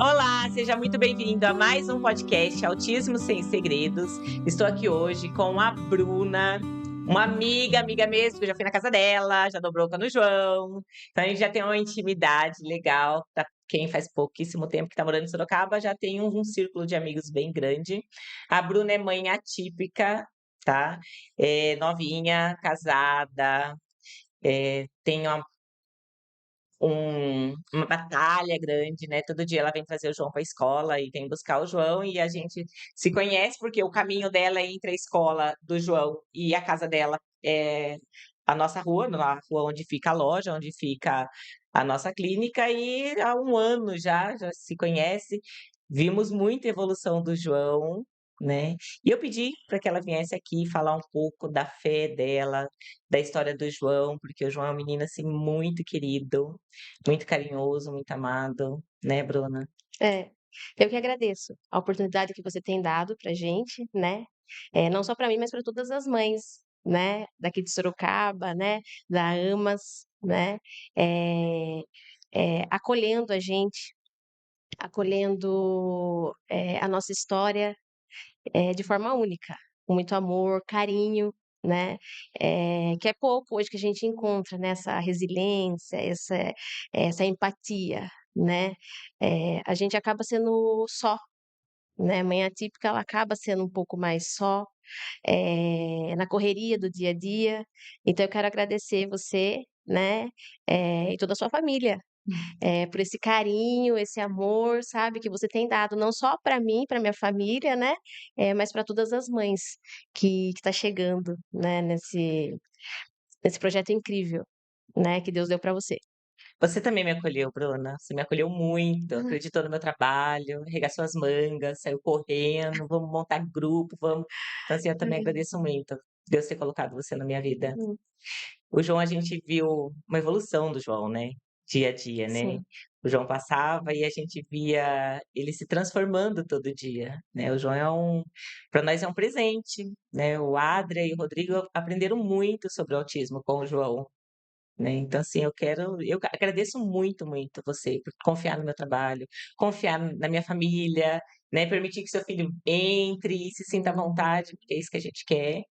Olá, seja muito bem-vindo a mais um podcast Autismo Sem Segredos. Estou aqui hoje com a Bruna, uma amiga mesmo, que eu já fui na casa dela, já dou bronca no João. Então a gente já tem uma intimidade legal. Pra quem faz pouquíssimo tempo que está morando em Sorocaba, já tem um círculo de amigos bem grande. A Bruna é mãe atípica, tá? É novinha, casada, tem uma batalha grande, né? Todo dia ela vem trazer o João para a escola e vem buscar o João, e a gente se conhece porque o caminho dela é entre a escola do João e a casa dela é a nossa rua, na rua onde fica a loja, onde fica a nossa clínica, e há um ano já se conhece. Vimos muita evolução do João, né? E eu pedi para que ela viesse aqui falar um pouco da fé dela, da história do João, porque o João é um menino assim muito querido, muito carinhoso, muito amado, né, Bruna? É, eu que agradeço a oportunidade que você tem dado pra gente, né, não só para mim, mas para todas as mães, né, daqui de Sorocaba, né, da AMAS, né, eh acolhendo a gente, acolhendo, a nossa história, de forma única, com muito amor, carinho, né, que é pouco hoje que a gente encontra, né, essa resiliência, essa empatia, né. A gente acaba sendo só, né, mãe atípica ela acaba sendo um pouco mais só, na correria do dia a dia, então eu quero agradecer você, né, e toda a sua família, por esse carinho, esse amor, sabe, que você tem dado não só para mim, para minha família, né, mas para todas as mães que tá chegando, né, nesse projeto incrível, né, que Deus deu para você. Você também me acolheu, Bruna. Você me acolheu muito, acreditou no meu trabalho, arregaçou as mangas, saiu correndo, vamos montar grupo, vamos. Então, assim, eu também agradeço muito Deus ter colocado você na minha vida. Uhum, O João, a gente viu uma evolução do João, né, dia a dia, né. sim, O João passava e a gente via ele se transformando todo dia, né. O João para nós é um presente, né. O Adria e o Rodrigo aprenderam muito sobre o autismo com o João, né. Então, assim, eu agradeço muito você por confiar no meu trabalho, confiar na minha família, né, permitir que seu filho entre e se sinta à vontade, porque é isso que a gente quer,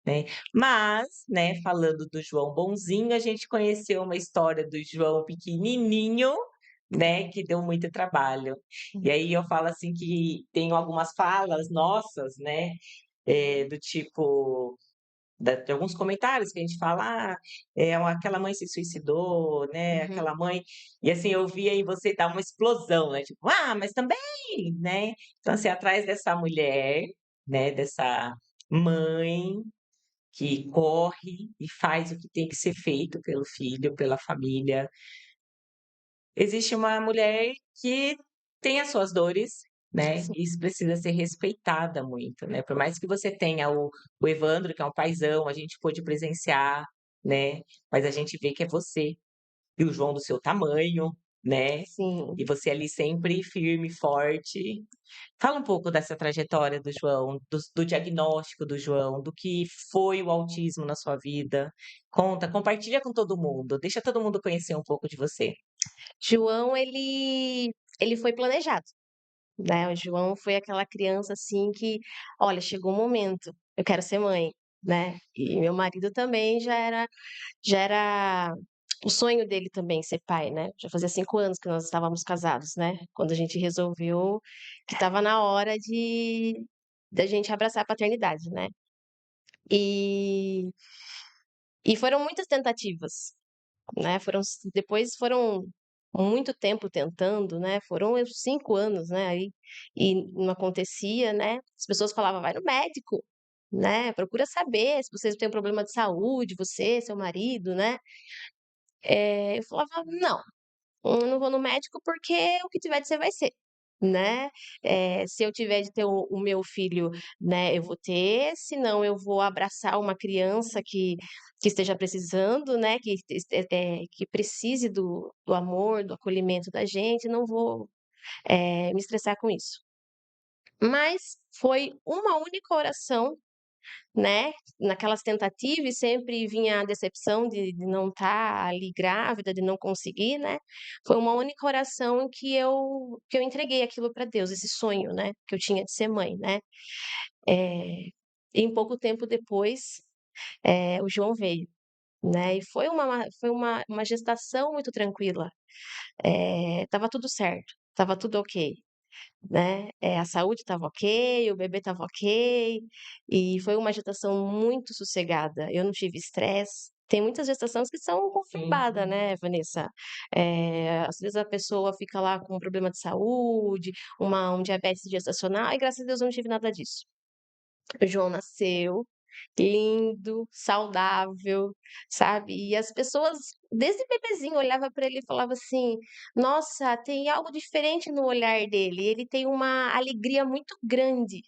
né. Mas, né, falando do João bonzinho, a gente conheceu uma história do João pequenininho, né, que deu muito trabalho. E aí eu falo assim que tem algumas falas nossas, né, do tipo, de alguns comentários que a gente fala: "Ah, aquela mãe se suicidou, né, uhum, aquela mãe", e assim, eu via em você dar uma explosão, né, tipo: "Ah, mas também", né. Então assim, atrás dessa mulher, né, dessa mãe que corre e faz o que tem que ser feito pelo filho, pela família. Existe uma mulher que tem as suas dores, né, sim. e isso precisa ser respeitada muito, né. Por mais que você tenha o Evandro, que é um paizão, a gente pôde presenciar, né, mas a gente vê que é você. E o João do seu tamanho, né, Sim. e você ali sempre firme, forte. Fala um pouco dessa trajetória do João, do diagnóstico do João, do que foi o autismo na sua vida. Conta, compartilha com todo mundo, deixa todo mundo conhecer um pouco de você. João ele foi planejado, né, o João foi aquela criança, assim, que: "Olha, chegou o momento, eu quero ser mãe", né, e meu marido também já era o sonho dele também ser pai, né, já fazia 5 anos que nós estávamos casados, né, quando a gente resolveu que estava na hora de da gente abraçar a paternidade, né. E e foram muitas tentativas, né, foram muito tempo tentando, né, foram uns 5 anos, né, aí, e não acontecia, né, as pessoas falavam: "Vai no médico, né, procura saber se vocês têm um problema de saúde, você, seu marido, né". Eu falava: "Não, eu não vou no médico porque o que tiver de ser vai ser, né, se eu tiver de ter o meu filho, né, eu vou ter, se não eu vou abraçar uma criança que esteja precisando, né, que precise do amor, do acolhimento da gente, não vou, me estressar com isso". Mas foi uma única oração, né, naquelas tentativas e sempre vinha a decepção de não estar ali grávida, de não conseguir, né, foi uma única oração em que eu entreguei aquilo para Deus, esse sonho, né, que eu tinha de ser mãe, né. Eh, e em pouco tempo depois, o João veio, né, e foi uma gestação muito tranquila, estava tudo certo, estava tudo ok. Né, a saúde estava ok, o bebê estava ok, e foi uma gestação muito sossegada, eu não tive estresse. Tem muitas gestações que são Sim, conturbada, né, Vanessa. Às vezes a pessoa fica lá com um problema de saúde, um diabetes gestacional, e graças a Deus eu não tive nada disso. O João nasceu lindo, saudável, sabe. E as pessoas, desde bebezinho, olhava para ele e falava assim: "Nossa, tem algo diferente no olhar dele, ele tem uma alegria muito grande".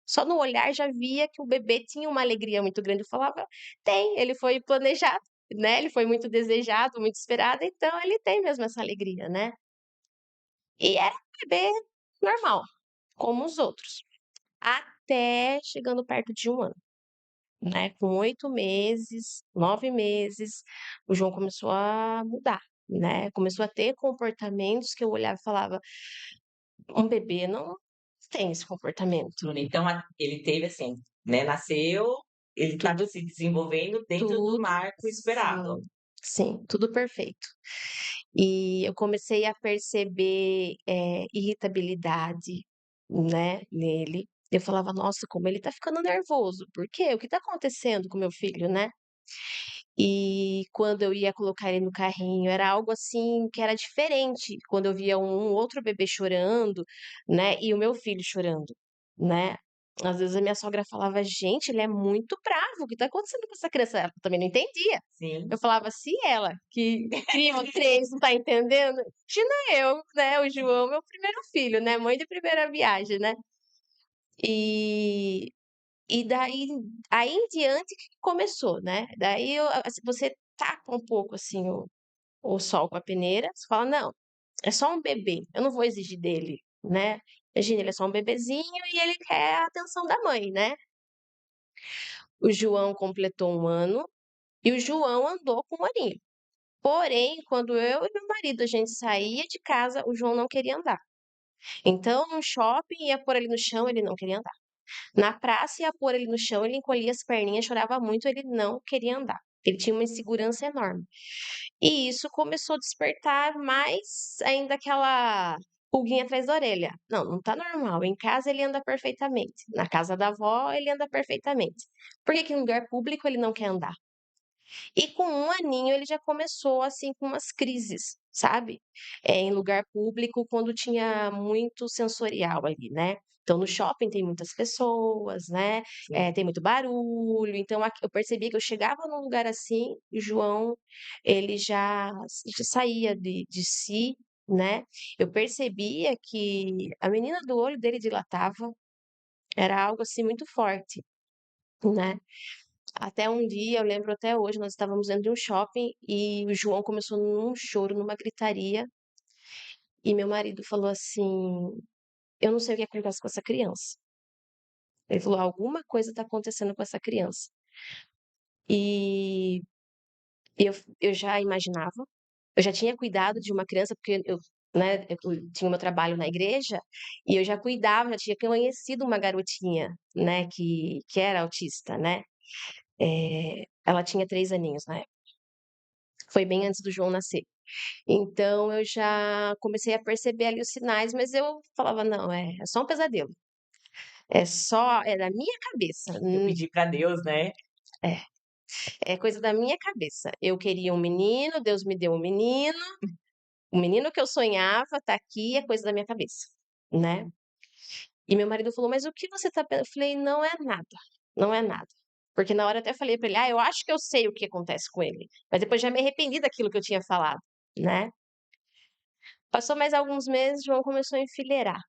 Só no olhar já via que o bebê tinha uma alegria muito grande. Eu falava: "Tem, ele foi planejado, né, ele foi muito desejado, muito esperado, então ele tem mesmo essa alegria, né". E era um bebê normal, como os outros, até chegando perto de 1 ano. Né, com 8 meses, 9 meses, o João começou a mudar, né, começou a ter comportamentos que eu olhava e falava: "Um bebê não tem esse comportamento". Bruno, então ele teve assim, né, nasceu, ele estava Tudo se desenvolvendo dentro do tudo marco esperado. sim, sim, tudo perfeito. E eu comecei a perceber, irritabilidade, né, nele. Eu falava: "Nossa, como ele tá ficando nervoso, por quê? O que tá acontecendo com meu filho, né?". E quando eu ia colocar ele no carrinho, era algo assim que era diferente, quando eu via um outro bebê chorando, né, e o meu filho chorando, né. Às vezes a minha sogra falava: "Gente, ele é muito bravo, o que tá acontecendo com essa criança?". Ela também não entendia. Eu Sim, falava: "Se ela, que criou 3 não tá entendendo, imagina eu, né, o João, meu primeiro filho, né, mãe de primeira viagem, né". E aí em diante que começou, né, daí você taca um pouco, assim, o sol com a peneira, você fala: "Não, é só um bebê, eu não vou exigir dele", né. Imagina, ele é só um bebezinho e ele quer a atenção da mãe, né. O João completou 1 ano e o João andou com 1 aninho. Porém, quando eu e meu marido, a gente saía de casa, o João não queria andar. Então no shopping ia pôr ele no chão, ele não queria andar. Na praça ia pôr ele no chão, ele encolhia as perninhas, chorava muito, ele não queria andar. Ele tinha uma insegurança enorme. E isso começou a despertar mais ainda aquela pulguinha atrás da orelha. Não, não tá normal. Em casa ele anda perfeitamente. Na casa da avó ele anda perfeitamente. Por que que em lugar público ele não quer andar? E com 1 aninho ele já começou, assim, com umas crises, sabe, em lugar público quando tinha muito sensorial ali, né. Então no shopping tem muitas pessoas, né, sim. tem muito barulho, então eu percebia que eu chegava num lugar assim, o João, ele já saía de si, né. Eu percebia que a menina do olho dele dilatava, era algo, assim, muito forte, né. Até um dia, eu lembro até hoje, nós estávamos dentro de um shopping e o João começou num choro, numa gritaria, e meu marido falou assim: "Eu não sei o que acontece com essa criança". Ele falou: "Alguma coisa está acontecendo com essa criança". E eu já imaginava, eu já tinha cuidado de uma criança, porque eu tinha o meu trabalho na igreja, e eu já cuidava, já tinha conhecido uma garotinha, né, que era autista, né. Ela tinha 3 aninhos na época, foi bem antes do João nascer. Então eu já comecei a perceber ali os sinais, mas eu falava: "Não, é só um pesadelo, é da minha cabeça, Eu pedi para Deus, né. é, é coisa da minha cabeça. Eu queria um menino, Deus me deu um menino, o menino que eu sonhava tá aqui, é coisa da minha cabeça", né. E meu marido falou: "Mas o que você tá eu falei: "Não é nada, não é nada". Porque na hora eu até falei pra ele: "Ah, eu acho que eu sei o que acontece com ele", mas depois já me arrependi daquilo que eu tinha falado, né. Passou mais alguns meses, João começou a enfileirar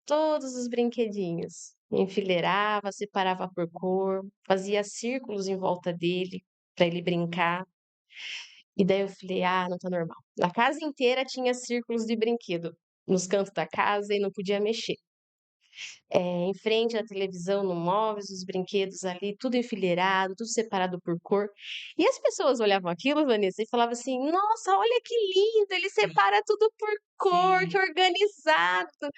todos os brinquedinhos. Enfileirava, separava por cor, fazia círculos em volta dele, para ele brincar. E daí eu falei: "Ah, não tá normal". Na casa inteira tinha círculos de brinquedo, nos cantos da casa e não podia mexer. em frente à televisão, no móveis, os brinquedos ali, tudo enfileirado, tudo separado por cor. E as pessoas olhavam aquilo, Vanessa, e falavam assim: "Nossa, olha que lindo, ele Sim, separa tudo por cor, que sim, organizado". Eu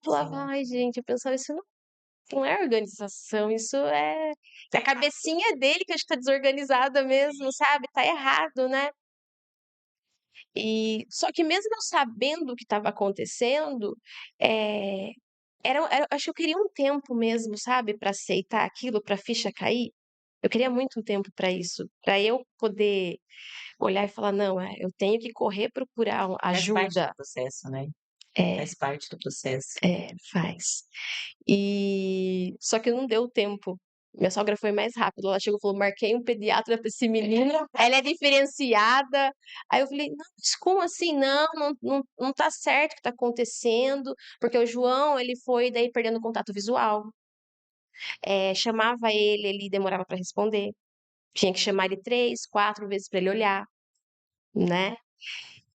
falava: sim. "Ai, gente", eu pensava: "Isso não é organização, isso é a cabecinha dele que acho que tá desorganizada mesmo, sabe, tá errado, né". E só que mesmo eu sabendo o que estava acontecendo, eh, era acho que eu queria um tempo mesmo, sabe, para aceitar aquilo, pra ficha cair. Eu queria muito um tempo para isso, para eu poder olhar e falar: "Não, eu tenho que correr procurar Faz parte do ajuda". processo, né, É, faz parte do processo. faz. E só que não deu tempo. Minha sogra foi mais rápida, ela chegou e falou: "Marquei um pediatra para esse menino, ela é diferenciada". Aí eu falei: "Não, mas como assim? Não tá certo o que tá acontecendo", porque o João, ele foi daí perdendo contato visual, chamava ele demorava para responder, tinha que chamar ele 3, 4 vezes para ele olhar, né.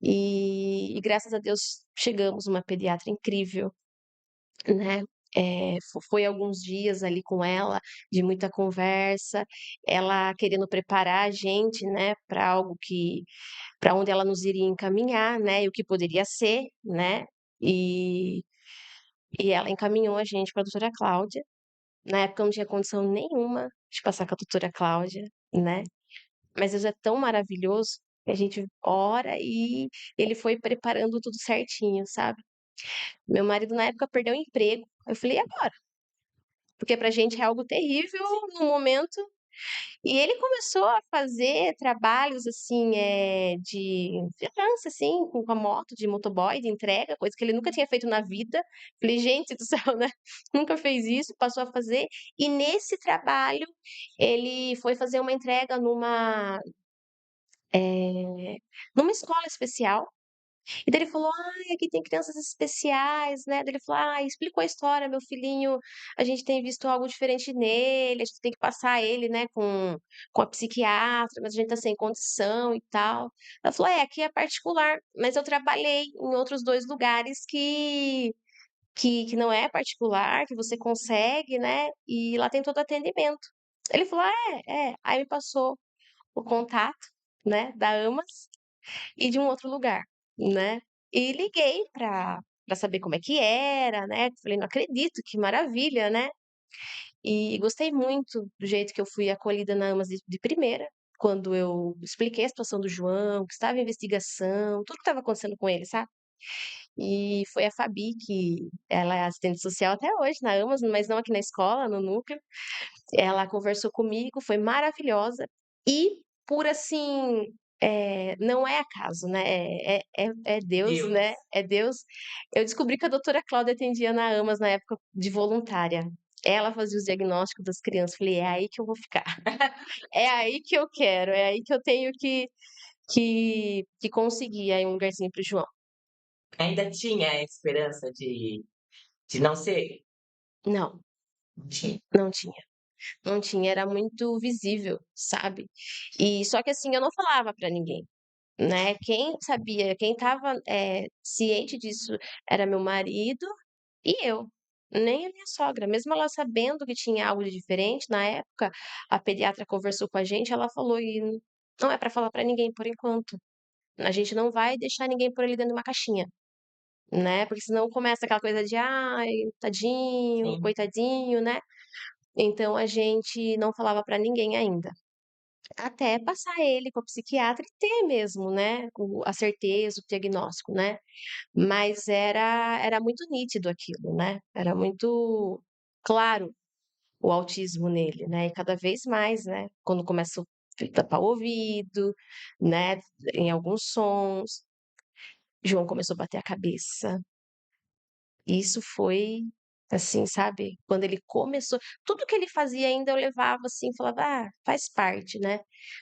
E graças a Deus chegamos numa pediatra incrível. Né, foi alguns dias ali com ela, de muita conversa, ela querendo preparar a gente, né, para algo que para onde ela nos iria encaminhar, né, e o que poderia ser, né, e e ela encaminhou a gente para a doutora Cláudia. Na época eu não tinha condição nenhuma de passar com a doutora Cláudia, né, mas Deus é tão maravilhoso que a gente ora e ele foi preparando tudo certinho, sabe. Meu marido na época perdeu o emprego, eu falei: "E agora?" Porque pra gente é algo terrível no momento, e ele começou a fazer trabalhos, assim, de freelancer, assim, com a moto, de motoboy, de entrega, coisa que ele nunca tinha feito na vida. Falei: "Gente do céu, né, nunca fez isso", passou a fazer. E nesse trabalho, ele foi fazer uma entrega numa escola especial, e daí ele falou: "Ai, aqui tem crianças especiais, né". Daí ele falou: "Ai", explicou a história: "Meu filhinho, a gente tem visto algo diferente nele, a gente tem que passar ele, né, com a psiquiatra, mas a gente tá sem condição e tal". Ela falou: "É, aqui é particular, mas eu trabalhei em outros 2 lugares que não é particular, que você consegue, né, e lá tem todo atendimento". Ele falou: "Ah, é, é". Aí me passou o contato, né, da AMAS e de um outro lugar, né. E liguei pra saber como é que era, né, falei: "Não acredito, que maravilha", né. E gostei muito do jeito que eu fui acolhida na AMAS de primeira, quando eu expliquei a situação do João, que estava em investigação, tudo que estava acontecendo com ele, sabe. E foi a Fabi, que ela é assistente social até hoje na AMAS, mas não aqui na escola, no núcleo. Ela conversou comigo, foi maravilhosa e por assim, não é acaso, né, é Deus, Deus. né, é Deus. Eu descobri que a doutora Cláudia atendia na AMAS na época de voluntária. Ela fazia os diagnósticos das crianças, falei: "É aí que eu vou ficar, é aí que eu quero, é aí que eu tenho que conseguir aí um lugarzinho para o João". Ainda tinha a esperança de não ser? Não, Tinha. não tinha. Não tinha, era muito visível, sabe. E só que assim, eu não falava pra ninguém. Né, quem sabia, quem estava, ciente disso era meu marido e eu, nem a minha sogra, mesmo ela sabendo que tinha algo de diferente, na época, a pediatra conversou com a gente, ela falou: "E não é para falar para ninguém por enquanto, a gente não vai deixar ninguém pôr ele dentro de uma caixinha, né, porque senão começa aquela coisa de: 'Ai, tadinho, Sim. coitadinho', né". Então a gente não falava para ninguém ainda. Até passar ele com a psiquiatra e ter mesmo, né, a certeza, o diagnóstico, né. Mas era muito nítido aquilo, né, era muito claro o autismo nele, né, e cada vez mais, né, quando começa a tapar o ouvido, né, em alguns sons, João começou a bater a cabeça. Isso foi, assim, sabe, quando ele começou tudo que ele fazia ainda eu levava, assim, falava: "Ah, faz parte, né",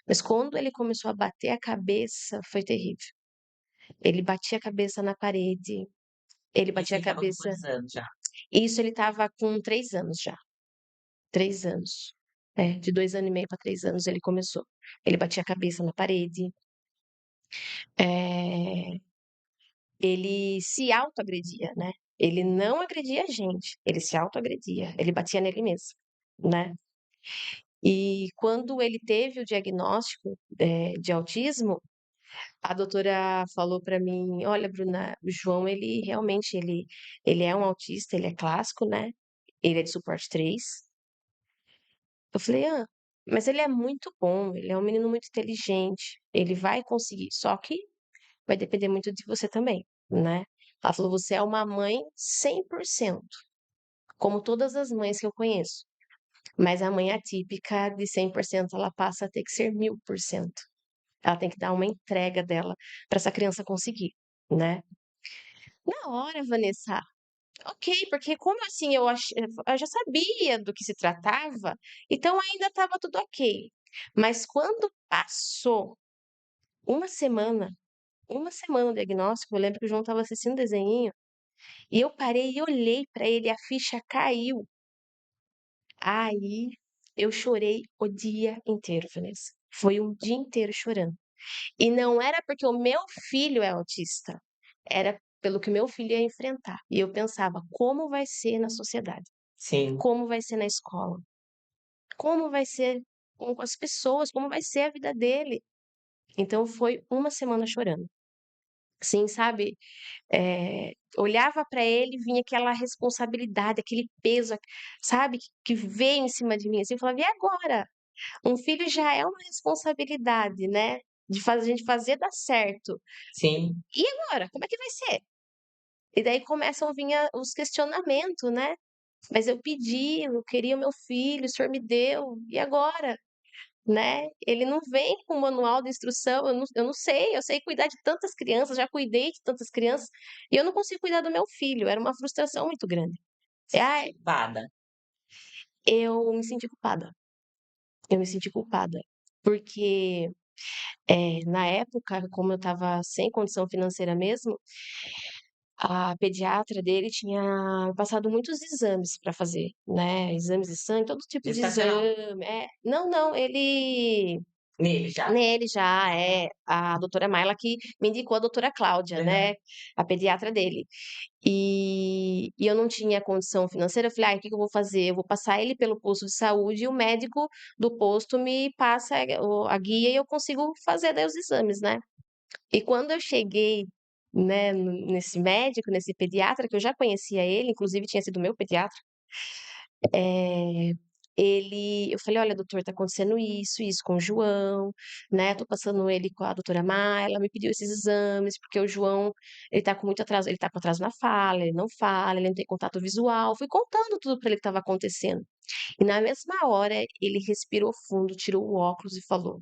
mas quando ele começou a bater a cabeça, foi terrível. Ele batia a cabeça na parede, ele Isso batia a ele estava com cabeça. quantos anos já? Isso ele estava com 3 anos já, 3 anos. É, de 2 anos e meio para 3 anos ele começou. Ele batia a cabeça na parede, eh, ele se autoagredia, né. Ele não agredia a gente, ele se autoagredia, ele batia nele mesmo, né. E quando ele teve o diagnóstico, de autismo, a doutora falou para mim: "Olha, Bruna, o João ele realmente ele é um autista, ele é clássico, né, ele é de suporte 3". Eu falei: "Hã, mas ele é muito bom, ele é um menino muito inteligente, ele vai conseguir, só que vai depender muito de você também, né". Ela falou: "Você é uma mãe 100%, como todas as mães que eu conheço, mas a mãe atípica de 100% ela passa a ter que ser 1000%. Ela tem que dar uma entrega dela para essa criança conseguir, né". Na hora, Vanessa, ok, porque como assim eu já sabia do que se tratava, então ainda estava tudo ok. Mas quando passou uma semana, uma semana do diagnóstico, eu lembro que o João estava assistindo um desenhinho, e eu parei e olhei para ele, a ficha caiu. Aí eu chorei o dia inteiro, Vanessa. Foi um dia inteiro chorando. E não era porque o meu filho é autista, era pelo que o meu filho ia enfrentar. E eu pensava: como vai ser na sociedade? Sim. Como vai ser na escola? Como vai ser com as pessoas? Como vai ser a vida dele? Então foi uma semana chorando. Sim, sabe, olhava para ele, vinha aquela responsabilidade, aquele peso, sabe, que veio em cima de mim, assim, eu falava: "E agora?". Um filho já é uma responsabilidade, né, de fazer a gente fazer dar certo. Sim, E agora, como é que vai ser? E daí começam a vir os questionamentos, né. "Mas eu pedi, eu queria o meu filho, o senhor me deu, e agora?", né. Ele não vem com manual de instrução, eu não sei, eu sei cuidar de tantas crianças, já cuidei de tantas crianças, e eu não consigo cuidar do meu filho, era uma frustração muito grande. se Ai, sentiu culpada. eu me senti culpada, eu me senti culpada, porque, na época, como eu estava sem condição financeira mesmo, a pediatra dele tinha passado muitos exames para fazer, né, exames de sangue, todo tipo de Gestacional. exame não, não, ele Nele já. nele já, a doutora Maila que me indicou a doutora Cláudia, Aham. né, a pediatra dele. E eu não tinha condição financeira, eu falei: "Ai, o que que eu vou fazer? Eu vou passar ele pelo posto de saúde e o médico do posto me passa a guia e eu consigo fazer daí os exames, né". E quando eu cheguei, né, nesse médico, nesse pediatra, que eu já conhecia ele, inclusive tinha sido meu pediatra, eh, eu falei: "Olha, doutor, tá acontecendo isso com o João, né, tô passando ele com a doutora Maila, ela me pediu esses exames, porque o João, ele tá com muito atraso, ele tá com atraso na fala, ele não fala, ele não tem contato visual". Fui contando tudo pra ele que estava acontecendo. E na mesma hora, ele respirou fundo, tirou o óculos e falou: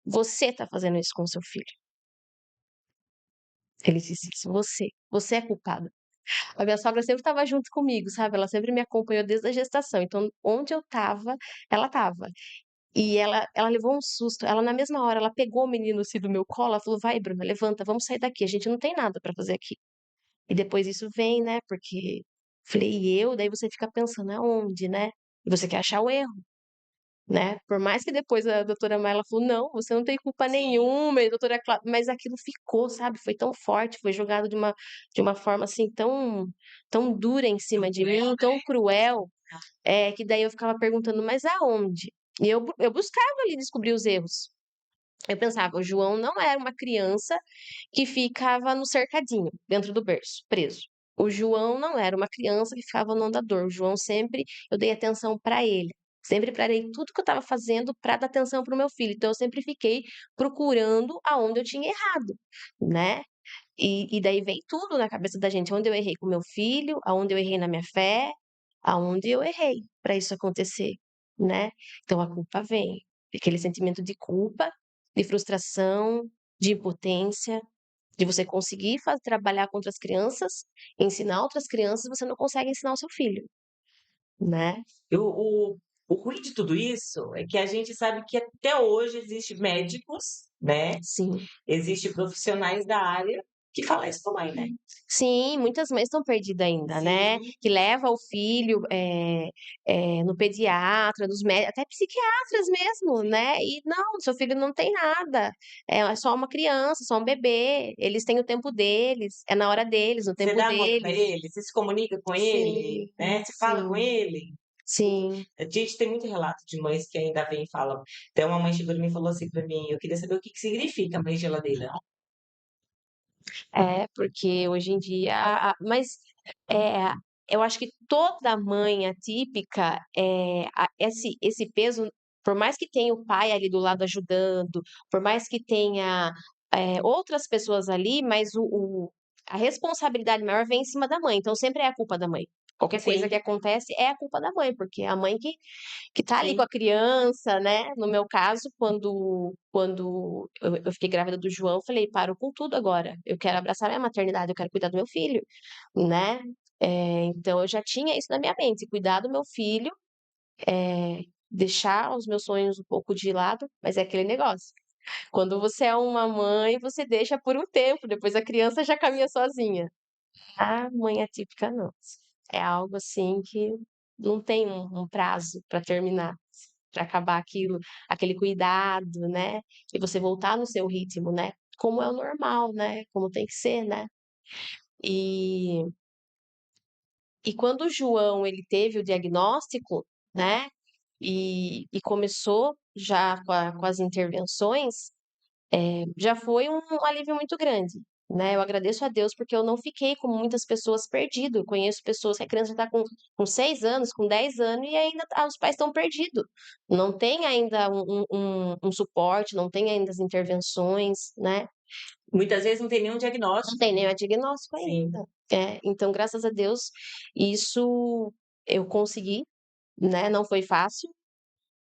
"Você tá fazendo isso com o seu filho". Ele disse isso: você é culpada". A minha sogra sempre estava junto comigo, sabe, ela sempre me acompanhou desde a gestação, então onde eu estava, ela estava. E ela levou um susto, ela na mesma hora, ela pegou o menino, assim, do meu colo, ela falou: "Vai Bruna, levanta, vamos sair daqui, a gente não tem nada pra fazer aqui". E depois isso vem, né, porque falei: "E eu?". Daí você fica pensando: "Aonde?", né, e você quer achar o erro. Né, por mais que depois a doutora Maila falou: "Não, você não tem culpa Sim. nenhuma", e a doutora Clau mas aquilo ficou, sabe, foi tão forte, foi jogado de uma forma, assim, tão dura em Tão cima de cruel, mim, tão cruel, né. que daí eu ficava perguntando: "Mas aonde?". E eu buscava ali descobrir os erros. Eu pensava: o João não era uma criança que ficava no cercadinho, dentro do berço, preso. O João não era uma criança que ficava no andador, o João sempre eu dei atenção para ele, sempre parei tudo que eu estava fazendo para dar atenção para o meu filho, então eu sempre fiquei procurando aonde eu tinha errado, né. E daí vem tudo na cabeça da gente, onde eu errei com meu filho, aonde eu errei na minha fé, aonde eu errei para isso acontecer, né. Então a culpa vem, aquele sentimento de culpa, de frustração, de impotência, de você conseguir trabalhar com outras crianças, ensinar outras crianças, você não consegue ensinar o seu filho, né. E o ruim de tudo isso é que a gente sabe que até hoje existe médicos, né, Sim, existe profissionais da área que fala isso com a mãe, né? Sim, muitas mães estão perdidas ainda, né? Sim. Que leva o filho no pediatra, nos médicos, até psiquiatras mesmo, né? E não, seu filho não tem nada. É só uma criança, só um bebê. Eles têm o tempo deles, é na hora deles, no Você tempo dá amor para deles. ele, você se comunica com ele, Sim, né? Você fala com sim, ele. sim. A gente tem muito relato de mães que ainda vêm e falam. Até uma mãe chegou em mim e falou assim para mim: eu queria saber o que que significa mãe geladeira. É, porque hoje em dia, mas é, eu acho que toda mãe atípica, esse peso, por mais que tenha o pai ali do lado ajudando, por mais que tenha outras pessoas ali, mas a responsabilidade maior vem em cima da mãe. Então sempre é a culpa da mãe. Qualquer coisa que Sim, acontece é a culpa da mãe, porque é a mãe que tá ali com sim. a criança, né? No meu caso, quando eu fiquei grávida do João, eu falei, paro com tudo agora. Eu quero abraçar minha maternidade, eu quero cuidar do meu filho, né? Então eu já tinha isso na minha mente, cuidar do meu filho, deixar os meus sonhos um pouco de lado, mas é aquele negócio. Quando você é uma mãe, você deixa por um tempo, depois a criança já caminha sozinha. A mãe atípica não. É algo assim que não tem um prazo para terminar, para acabar aquilo, aquele cuidado, né? E você voltar no seu ritmo, né? Como é o normal, né? Como tem que ser, né? E, e quando o João ele teve o diagnóstico, né? E começou já com as intervenções, já foi um alívio muito grande, né? Eu agradeço a Deus porque eu não fiquei como muitas pessoas perdido. Eu conheço pessoas que a criança está com 6 anos, com 10 anos e ainda os pais estão perdidos. Não tem ainda um suporte, não tem ainda as intervenções, né? Muitas vezes não tem nenhum Não diagnóstico. tem nenhum diagnóstico Sim, ainda. Então, graças a Deus, isso eu consegui, né? Não foi fácil.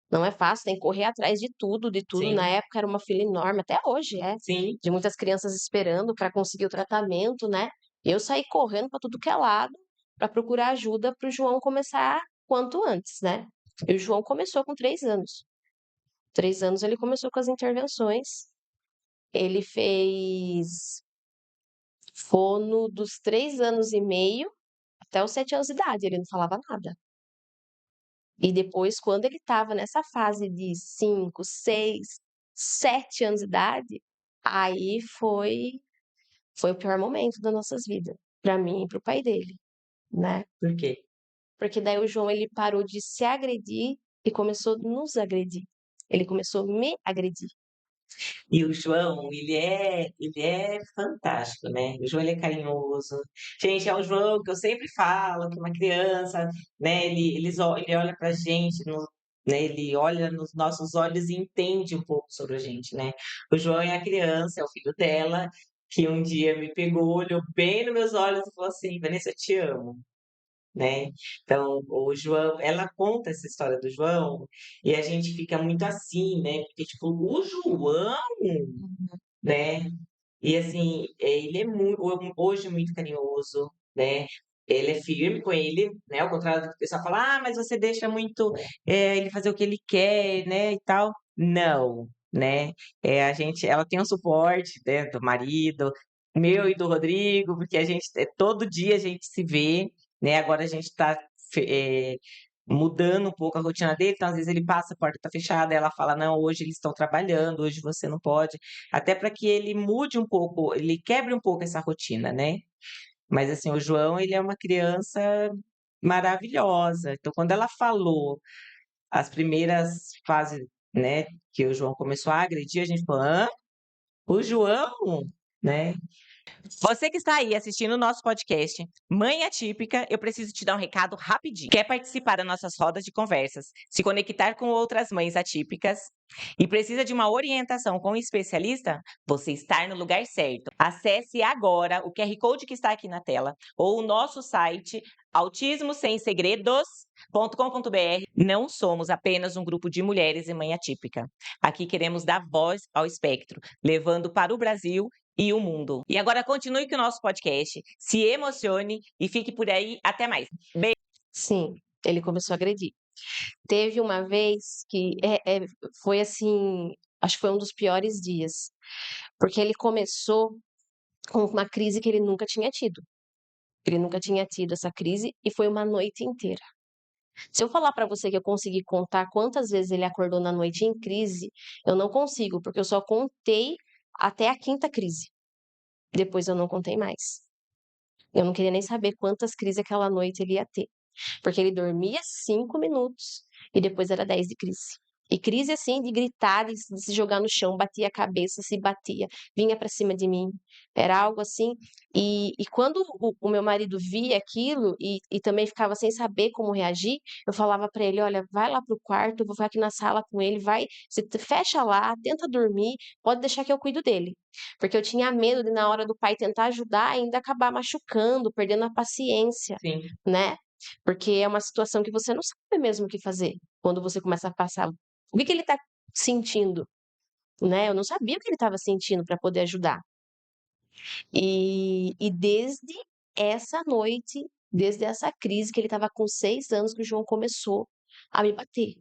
Não é fácil, tem que correr atrás de tudo, de tudo. Na sim, época era uma fila enorme, até hoje sim. de muitas crianças esperando para conseguir o tratamento, né? Eu saí correndo para tudo que é lado para procurar ajuda para o João começar quanto antes, né? E o João começou com 3 anos. 3 anos ele começou com as intervenções. Ele fez fono dos 3 anos e meio até os 7 anos de idade. Ele não falava nada. E depois, quando ele estava nessa fase de 5, 6, 7 anos de idade, aí foi o pior momento das nossas vidas, para mim e para o pai dele, né? Por quê? Porque daí o João ele parou de se agredir e começou a nos agredir. Ele começou a me agredir. E o João, ele é fantástico, né? O João, ele é carinhoso. Gente, é o João que eu sempre falo, que uma criança, né? Ele olha pra gente, né? Ele olha nos nossos olhos e entende um pouco sobre a gente, né? O João é a criança, é o filho dela, que um dia me pegou, olhou bem nos meus olhos e falou assim: Vanessa, eu te amo. Né? Então, o João, ela conta essa história do João e a gente fica muito assim, né? Porque, tipo, o João, né? E assim, ele é muito, hoje muito carinhoso, né? Ele é firme com ele, né? Ao contrário do que o pessoal fala, ah, mas você deixa muito ele fazer o que ele quer, né? E tal. Não, né? Ela tem um suporte, né, do marido, meu e do Rodrigo, porque a gente, todo dia a gente se vê, né? Agora a gente está mudando um pouco a rotina dele, então às vezes ele passa, a porta está fechada, ela fala, não, hoje eles estão trabalhando, hoje você não pode. Até para que ele mude um pouco, ele quebre um pouco essa rotina, né. Mas, assim, o João, ele é uma criança maravilhosa. Então, quando ela falou as primeiras fases, né, que o João começou a agredir, a gente falou: "Hã? O João?", né. Você que está aí assistindo o nosso podcast, Mãe Atípica, eu preciso te dar um recado rapidinho. Quer participar das nossas rodas de conversas, se conectar com outras mães atípicas e precisa de uma orientação com um especialista? Você está no lugar certo. Acesse agora o QR Code que está aqui na tela ou o nosso site autismosemsegredos.com.br. Não somos apenas um grupo de mulheres e mãe atípica. Aqui queremos dar voz ao espectro, levando para o Brasil e o mundo. E agora continue com o nosso podcast, se emocione e fique por aí. Até mais. Sim, ele começou a agredir. Teve uma vez que foi assim, acho que foi um dos piores dias, porque ele começou com uma crise que ele nunca tinha tido. Ele nunca tinha tido essa crise e foi uma noite inteira. Se eu falar para você que eu consegui contar quantas vezes ele acordou na noite em crise, eu não consigo, porque eu só contei até a quinta crise. Depois eu não contei mais. Eu não queria nem saber quantas crises aquela noite ele ia ter. Porque ele dormia 5 minutos e depois era 10 de crise. E crise assim, de gritar, de se jogar no chão, batia a cabeça, se batia, vinha para cima de mim. Era algo assim. E quando o meu marido via aquilo e também ficava sem saber como reagir, eu falava para ele: olha, vai lá pro quarto, eu vou ficar aqui na sala com ele, vai, fecha lá, tenta dormir, pode deixar que eu cuido dele. Porque eu tinha medo de, na hora do pai tentar ajudar, ainda acabar machucando, perdendo a paciência, Sim, né? Porque é uma situação que você não sabe mesmo o que fazer quando você começa a passar. O que que ele está sentindo, né? Eu não sabia o que ele estava sentindo para poder ajudar. E desde essa noite, desde essa crise que ele estava com 6 anos, que o João começou a me bater.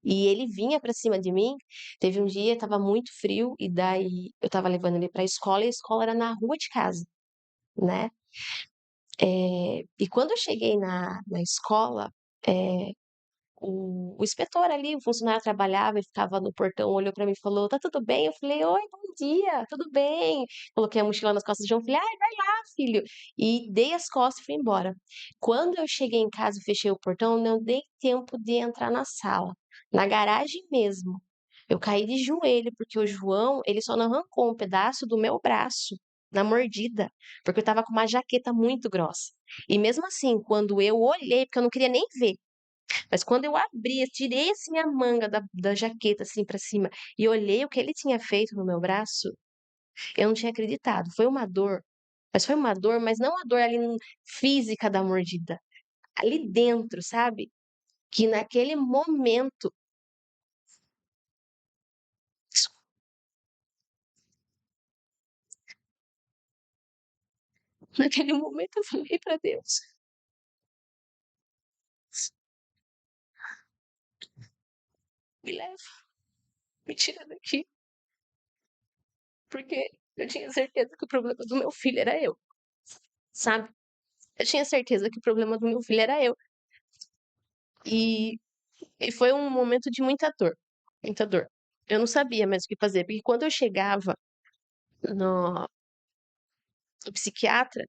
E ele vinha para cima de mim. Teve um dia, estava muito frio, e daí eu estava levando ele para a escola, e a escola era na rua de casa, né? E quando eu cheguei na escola, é, o inspetor ali, o funcionário trabalhava, ele ficava no portão, olhou pra mim e falou: tá tudo bem? Eu falei: oi, bom dia, tudo bem? Coloquei a mochila nas costas do João, falei: ai, vai lá, filho. E dei as costas e fui embora. Quando eu cheguei em casa e fechei o portão, não dei tempo de entrar na sala, na garagem mesmo. Eu caí de joelho, porque o João, ele só não arrancou um pedaço do meu braço, na mordida, porque eu tava com uma jaqueta muito grossa. E mesmo assim, quando eu olhei, porque eu não queria nem ver, mas quando eu abri, eu tirei assim a manga da jaqueta assim pra cima e olhei o que ele tinha feito no meu braço, eu não tinha acreditado. Foi uma dor, mas foi uma dor, mas não a dor ali física da mordida, ali dentro, sabe? Que naquele momento, naquele momento eu falei pra Deus, me leva, me tira daqui, porque eu tinha certeza que o problema do meu filho era eu, sabe? Eu tinha certeza que o problema do meu filho era eu. E E foi um momento de muita dor, muita dor. Eu não sabia mais o que fazer, porque quando eu chegava no, no psiquiatra,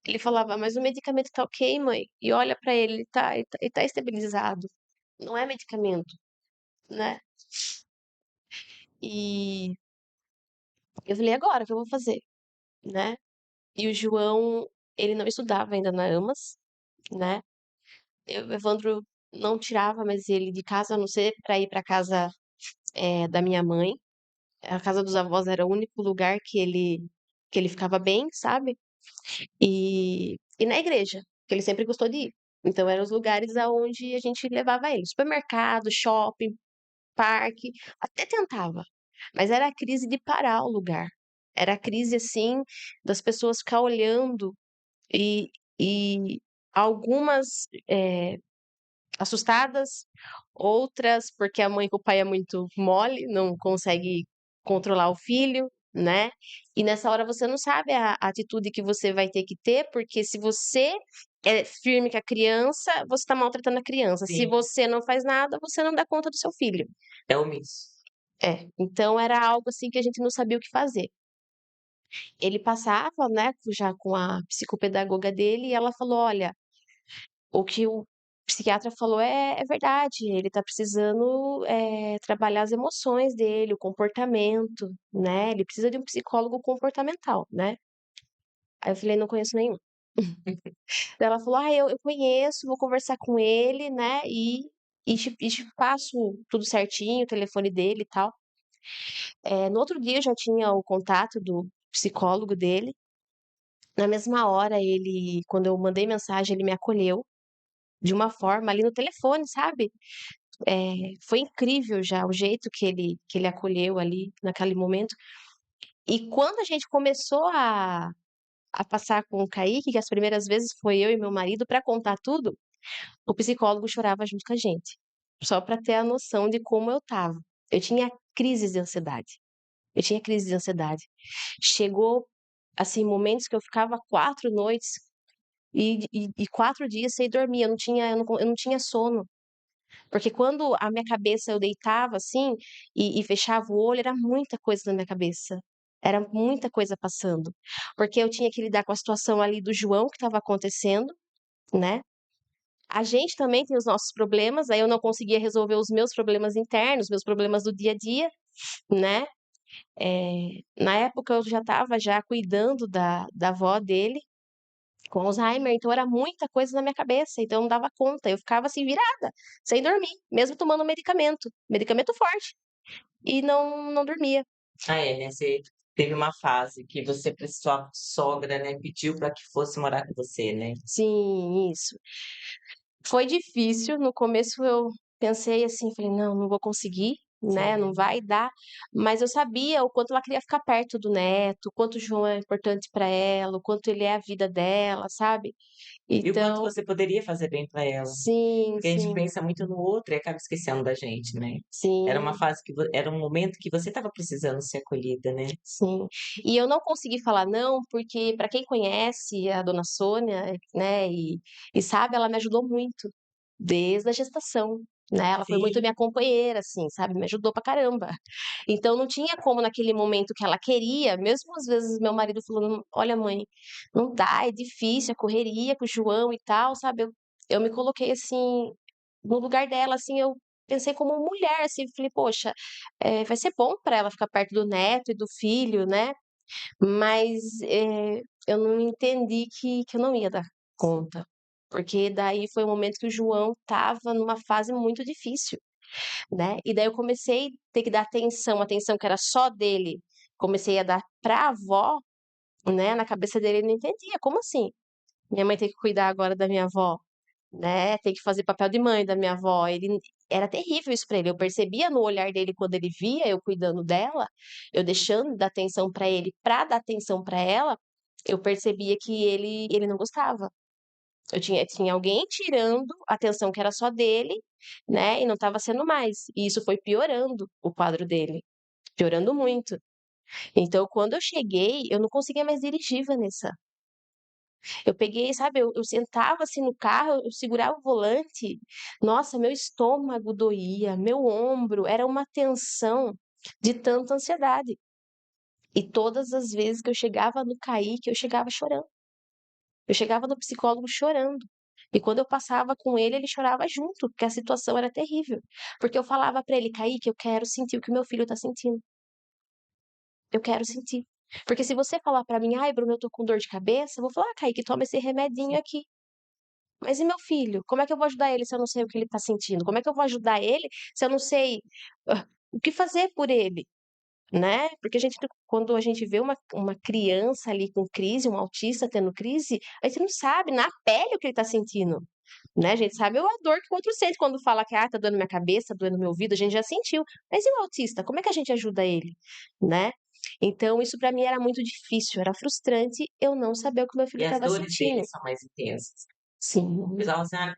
ele falava: mas o medicamento tá ok, mãe. E olha pra ele, ele tá estabilizado. Não é medicamento, né? E eu falei: agora, o que eu vou fazer, né? E o João, ele não estudava ainda na AMAS, né? O Evandro não tirava mais ele de casa, a não ser para ir para casa da minha mãe. A casa dos avós era o único lugar que ele ficava bem, sabe? E na igreja, que ele sempre gostou de ir. Então eram os lugares aonde a gente levava ele. Supermercado, shopping, parque, até tentava. Mas era a crise de parar o lugar. Era a crise, assim, das pessoas ficar olhando e, e algumas assustadas, outras porque a mãe com o pai é muito mole, não consegue controlar o filho, né? E nessa hora você não sabe a atitude que você vai ter que ter, porque se você é firme com a criança, você está maltratando a criança. Se sim, você não faz nada, você não dá conta do seu filho. é omisso. Então era algo assim que a gente não sabia o que fazer. Ele passava, né, já com a psicopedagoga dele, e ela falou: olha, o que o psiquiatra falou é verdade, ele tá precisando trabalhar as emoções dele, o comportamento, né? Ele precisa de um psicólogo comportamental, né? Aí eu falei, não conheço nenhum. Daí ela falou, eu conheço, vou conversar com ele, né? E te passo tudo certinho, o telefone dele e tal. No outro dia eu já tinha o contato do psicólogo dele. Na mesma hora, quando eu mandei mensagem, ele me acolheu de uma forma ali no telefone, sabe? Foi incrível já o jeito que ele acolheu ali naquele momento. E quando a gente começou a passar com o Kaique, que as primeiras vezes foi eu e meu marido para contar tudo, o psicólogo chorava junto com a gente. Só para ter a noção de como eu tava. Eu tinha crises de ansiedade. Eu tinha crise de ansiedade. Chegou assim, momentos que eu ficava 4 noites e 4 dias sem dormir, eu não tinha sono. Porque quando a minha cabeça eu deitava assim e fechava o olho, era muita coisa na minha cabeça. Era muita coisa passando. Porque eu tinha que lidar com a situação ali do João que estava acontecendo, né? A gente também tem os nossos problemas, aí eu não conseguia resolver os meus problemas internos, meus problemas do dia a dia, né? Na época eu já estava já cuidando da avó dele com Alzheimer, então era muita coisa na minha cabeça, então eu não dava conta, eu ficava assim virada, sem dormir, mesmo tomando medicamento forte, e não dormia. Ah, é, né? Você teve uma fase que você, sua sogra, né, pediu para que fosse morar com você, né? Sim, isso. Foi difícil, no começo eu pensei assim, falei: "Não, não vou conseguir, né, não Sim. vai dar", mas eu sabia o quanto ela queria ficar perto do neto, o quanto o João é importante para ela, o quanto ele é a vida dela, sabe. E o quanto Então você poderia fazer bem para ela. sim, Porque a gente sim, pensa muito no outro e acaba esquecendo da gente, né. Era uma sim. fase que era um momento que você estava precisando ser acolhida, né. Sim. E eu não consegui falar não, porque para quem conhece a dona Sônia, né, e sabe, ela me ajudou muito, desde a gestação, né, ela foi muito Sim, minha companheira, assim, sabe, me ajudou pra caramba. Então não tinha como naquele momento que ela queria, mesmo às vezes meu marido falando: "Olha mãe, não dá, é difícil, a correria com o João e tal", sabe, eu me coloquei assim, no lugar dela, assim, eu pensei como mulher, assim, falei: "Poxa, vai ser bom para ela ficar perto do neto e do filho, né, mas, eu não entendi que eu não ia dar conta, porque daí foi o momento que o João estava numa fase muito difícil, né, e daí eu comecei a ter que dar atenção, atenção que era só dele, comecei a dar para a avó, né, na cabeça dele ele não entendia: "Como assim? Minha mãe tem que cuidar agora da minha avó?". Né, tem que fazer papel de mãe da minha avó, ele era terrível isso pra ele, eu percebia no olhar dele quando ele via eu cuidando dela, eu deixando de dar atenção pra ele pra dar atenção pra ela, eu percebia que ele não gostava. Eu tinha alguém tirando a atenção que era só dele, né, e não estava sendo mais, e isso foi piorando o quadro dele, piorando muito. Então quando eu cheguei, eu não conseguia mais dirigir, Vanessa. Eu peguei, sabe, eu sentava, assim, no carro, eu segurava o volante, nossa, meu estômago doía, meu ombro, era uma tensão de tanta ansiedade. E todas as vezes que eu chegava no Kaique, eu chegava chorando. Eu chegava no psicólogo chorando. E quando eu passava com ele chorava junto, porque a situação era terrível. Porque eu falava pra ele: "Kaique, eu quero sentir o que o meu filho tá sentindo. Eu quero sentir". Porque se você falar pra mim: "Ai, Bruno, eu tô com dor de cabeça", eu vou falar: "Ah, Kaique, toma esse remedinho aqui". Mas e meu filho? Como é que eu vou ajudar ele se eu não sei o que ele está sentindo? Como é que eu vou ajudar ele se eu não sei, o que fazer por ele, né? Porque quando a gente vê uma criança ali com crise, um autista tendo crise, a gente não sabe na pele o que ele está sentindo, né? A gente sabe a dor que o outro sente quando fala que, tá doendo minha cabeça, doendo meu ouvido, a gente já sentiu. Mas e o autista? Como é que a gente ajuda ele, né? Então isso para mim era muito difícil, era frustrante eu não saber o que meu filho E as estava dores dele sentindo. são mais intensas. O Sim. pessoal fala assim: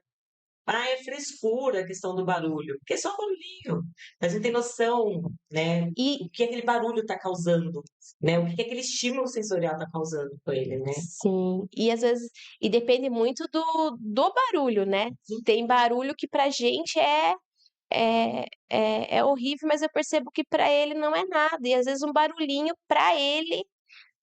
"Ah, é frescura a questão do barulho", porque é só barulhinho, mas não tem noção, né, E o que aquele barulho está causando, né, o que que aquele estímulo sensorial está causando com ele, né. sim, e às vezes depende muito do barulho, né. Tem barulho que pra gente é horrível, mas eu percebo que pra ele não é nada, e às vezes um barulhinho pra ele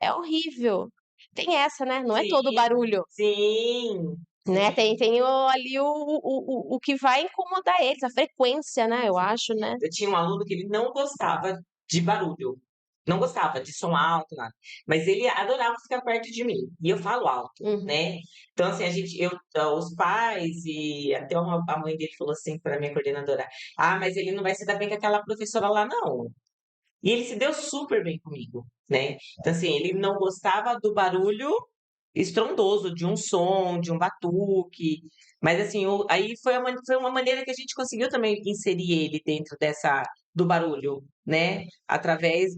é horrível. Tem essa, né, não é todo Sim, barulho, sim, né, tem sim. tem o ali o que vai incomodar eles, a frequência, né, eu acho, né. Eu tinha um aluno que ele não gostava de barulho, não gostava de som alto, nada, mas ele adorava ficar perto de mim, e eu falo alto, Uhum. né. Então, assim, os pais e até uma a mãe dele falou assim para minha coordenadora: "Ah, mas ele não vai se dar bem com aquela professora lá não". E ele se deu super bem comigo, né. Então, assim, ele não gostava do barulho estrondoso de um som, de um batuque, mas assim, aí foi uma maneira que a gente conseguiu também inserir ele dentro dessa do barulho, né, através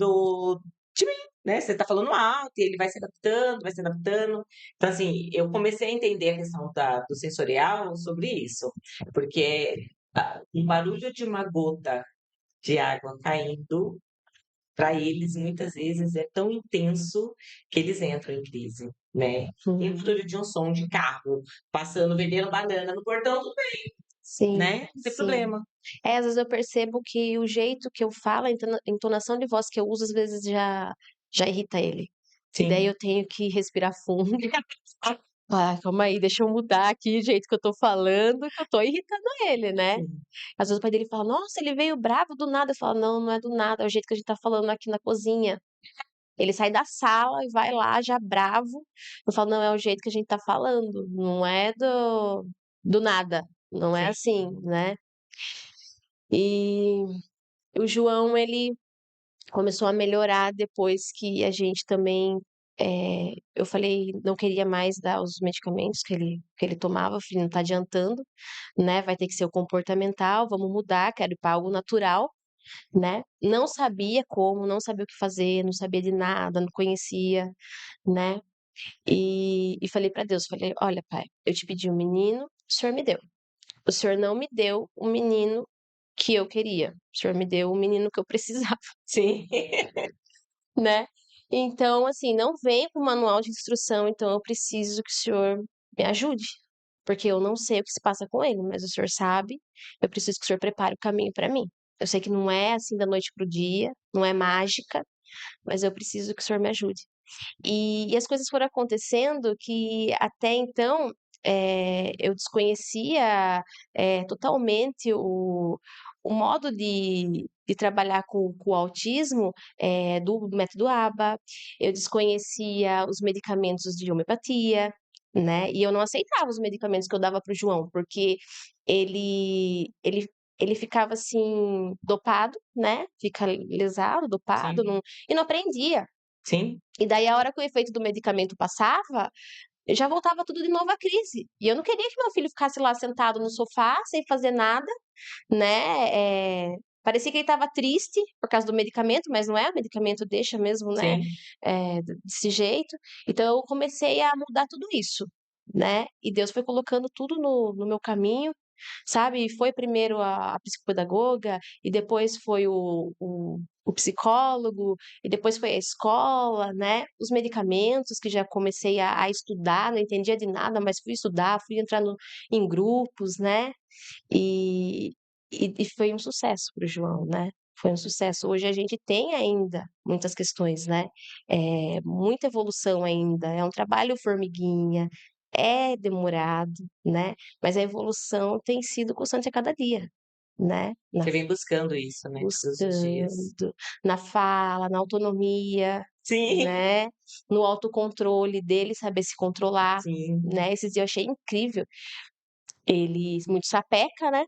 de mim, né, você tá falando alto e ele vai se adaptando, vai se adaptando. Então assim, eu comecei a entender a questão do sensorial sobre isso, porque o barulho de uma gota de água caindo para eles, muitas vezes, é tão intenso que eles entram em crise, né. E o Uhum. barulho de um som de carro passando, vendendo banana no portão, tudo bem, Sim, né, não tem sim. problema. É, às vezes eu percebo que o jeito que eu falo, a entonação de voz que eu uso, às vezes já irrita ele. E daí Sim, eu tenho que respirar fundo. Ah, calma aí, deixa eu mudar aqui o jeito que eu tô falando, que eu tô irritando ele, né. sim, Às vezes o pai dele fala: "Nossa, ele veio bravo do nada", eu falo: "Não, não é do nada, é o jeito que a gente tá falando aqui na cozinha". Ele sai da sala e vai lá já bravo, eu falo: "Não, é o jeito que a gente tá falando, não é do nada, não é assim, sim, né". E o João, ele começou a melhorar depois que a gente também, eu falei não queria mais dar os medicamentos que ele tomava, eu falei: "Não tá adiantando, né, vai ter que ser o comportamental, vamos mudar, quero ir pra algo natural", né. Não sabia como, não sabia o que fazer, não sabia de nada, não conhecia, né. E falei pra Deus, falei: "Olha pai, eu te pedi um menino, o senhor me deu. O senhor não me deu o menino que eu queria, o senhor me deu o menino que eu precisava". sim, Né. Então, assim, não vem com manual de instrução, então eu preciso que o senhor me ajude, porque eu não sei o que se passa com ele, mas o senhor sabe, eu preciso que o senhor prepare o caminho para mim. Eu sei que não é assim da noite para o dia, não é mágica, mas eu preciso que o senhor me ajude. E as coisas foram acontecendo que até então, eu desconhecia, totalmente o modo de trabalhar com o autismo, do método ABA, eu desconhecia os medicamentos de homeopatia, né, e eu não aceitava os medicamentos que eu dava para o João, porque ele ficava, assim, dopado, né, fica lesado, dopado, sim, e não aprendia. sim, E daí a hora que o efeito do medicamento passava, eu já voltava tudo de novo à crise. E eu não queria que meu filho ficasse lá sentado no sofá sem fazer nada, né, parecia que ele estava triste por causa do medicamento, mas não é, o medicamento deixa mesmo, né, sim. desse jeito. Então eu comecei a mudar tudo isso, né, e Deus foi colocando tudo no meu caminho, sabe, foi primeiro a psicopedagoga, e depois foi o psicólogo, e depois foi a escola, né, os medicamentos que já comecei a estudar, não entendia de nada, mas fui estudar, fui entrar em grupos, né, e e foi um sucesso para o João, né, foi um sucesso. Hoje a gente tem ainda muitas questões, né, muita evolução ainda, é um trabalho formiguinha, é demorado, né, mas a evolução tem sido constante a cada dia, né, Você vem buscando isso, né, todos os dias. buscando, na fala, na autonomia, Sim, né, no autocontrole dele, saber se controlar, sim, né. Esses dias eu achei incrível, ele muito sapeca, né,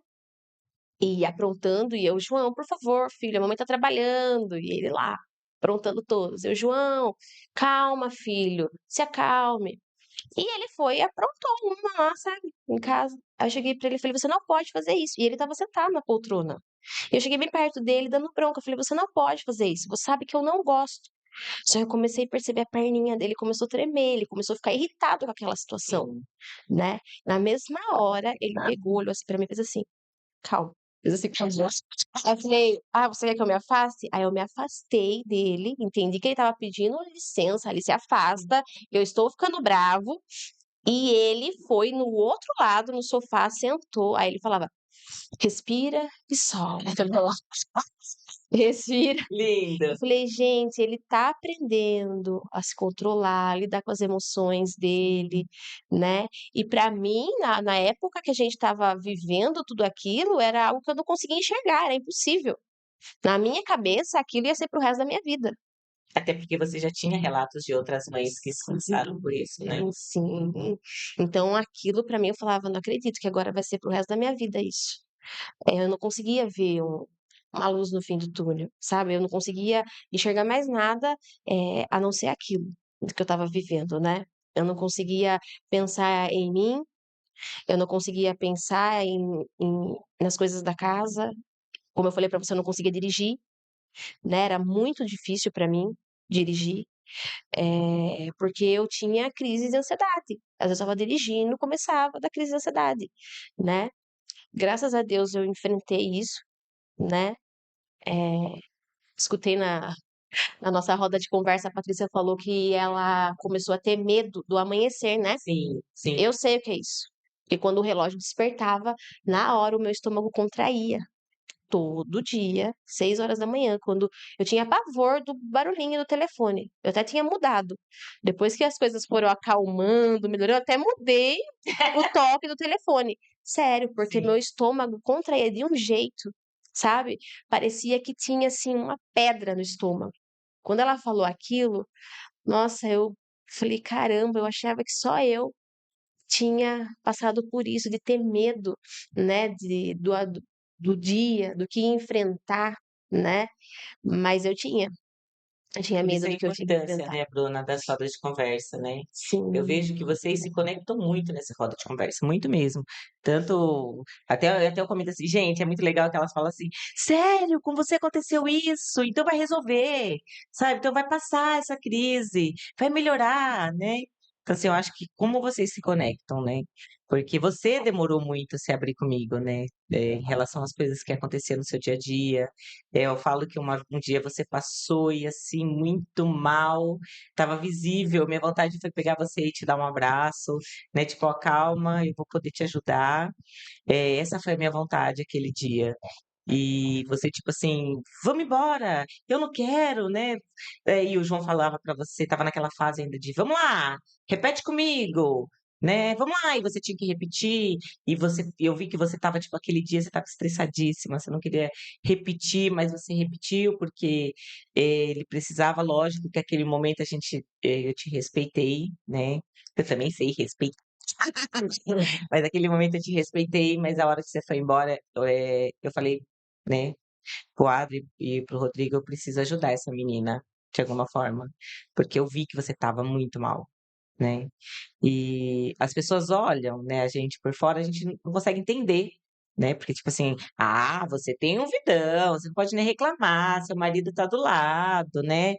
e aprontando, e eu: "João, por favor, filho, a mamãe tá trabalhando", e ele lá, aprontando todos. Eu: "João, calma filho, se acalme". E ele foi e aprontou uma lá, sabe, em casa. Aí eu cheguei pra ele e falei: "Você não pode fazer isso", e ele estava sentado na poltrona. Eu cheguei bem perto dele dando bronca, eu falei: "Você não pode fazer isso, você sabe que eu não gosto". Só que eu comecei a perceber a perninha dele começou a tremer, ele começou a ficar irritado com aquela situação, sim. né. Na mesma hora, ele pegou, olhou assim pra mim e fez assim: "Calma". Fez assim com as mãos. Aí eu falei: "Ah, você quer que eu me afaste?". Aí eu me afastei dele, entendi que ele estava pedindo licença, ele se afasta, eu estou ficando bravo, e ele foi no outro lado, no sofá, sentou, aí ele falava: "Respira e solta". Respira. Lindo. Eu falei: "Gente, ele tá aprendendo a se controlar, a lidar com as emoções dele", né. E pra mim, na época que a gente estava vivendo tudo aquilo, era algo que eu não conseguia enxergar, era impossível. Na minha cabeça, aquilo ia ser para o resto da minha vida. Até porque você já tinha relatos de outras mães que passaram por isso, né. Sim. Então aquilo pra mim eu falava: "Não acredito que agora vai ser para o resto da minha vida isso". Eu não conseguia ver uma luz no fim do túnel, sabe, eu não conseguia enxergar mais nada, a não ser aquilo que eu estava vivendo, né. Eu não conseguia pensar em mim, eu não conseguia pensar nas coisas da casa, como eu falei pra você, eu não conseguia dirigir, né, era muito difícil pra mim dirigir, porque eu tinha crise de ansiedade. Às vezes eu estava dirigindo, começava a dar crise de ansiedade, né. Graças a Deus eu enfrentei isso, né. Escutei Na nossa roda de conversa, a Patrícia falou que ela começou a ter medo do amanhecer, né? Sim, sim, Eu sei o que é isso. E quando o relógio despertava, na hora o meu estômago contraía. Todo dia, 6 horas da manhã, quando eu tinha pavor do barulhinho do telefone. Eu até tinha mudado. Depois que as coisas foram acalmando, melhorou, eu até mudei o toque do telefone. Sério, porque meu sim. estômago contraía de um jeito, sabe? Parecia que tinha, assim, uma pedra no estômago. Quando ela falou aquilo, nossa, eu falei, caramba, eu achava que só eu tinha passado por isso, de ter medo, né, do dia, do que ia enfrentar, né? Mas eu tinha Por isso medo a do que eu tinha que importância, enfrentar. né, Bruna, das rodas de conversa, né? Eu Sim, vejo que vocês se conectam muito nessa roda de conversa, muito mesmo. Tanto, até eu comento assim, gente, é muito legal que elas falam assim, sério, com você aconteceu isso, então vai resolver, sabe? Então vai passar essa crise, vai melhorar, né? Então, assim, eu acho que como vocês se conectam, né? Porque você demorou muito a se abrir comigo, né? Em relação às coisas que aconteciam no seu dia a dia. Eu falo que um dia você passou e assim, muito mal, estava visível. Minha vontade foi pegar você e te dar um abraço, né? Tipo, ó, calma, eu vou poder te ajudar. Essa foi a minha vontade aquele dia. E você, tipo assim, vamos embora, eu não quero, né? E o João falava pra você, tava naquela fase ainda de, vamos lá, repete comigo, né? Vamos lá, e você tinha que repetir, e eu vi que você tava, tipo, aquele dia você tava estressadíssima, você não queria repetir, mas você repetiu porque ele precisava, lógico que aquele momento eu te respeitei, né? Eu também sei respeitar. Mas naquele momento eu te respeitei, mas a hora que você foi embora, eu falei, né, pro Adri e pro Rodrigo, eu preciso ajudar essa menina de alguma forma, porque eu vi que você estava muito mal, né? E as pessoas olham, né, a gente por fora, a gente não consegue entender, né? Porque, tipo assim, ah, você tem um vidão, você não pode nem reclamar, seu marido tá do lado, né?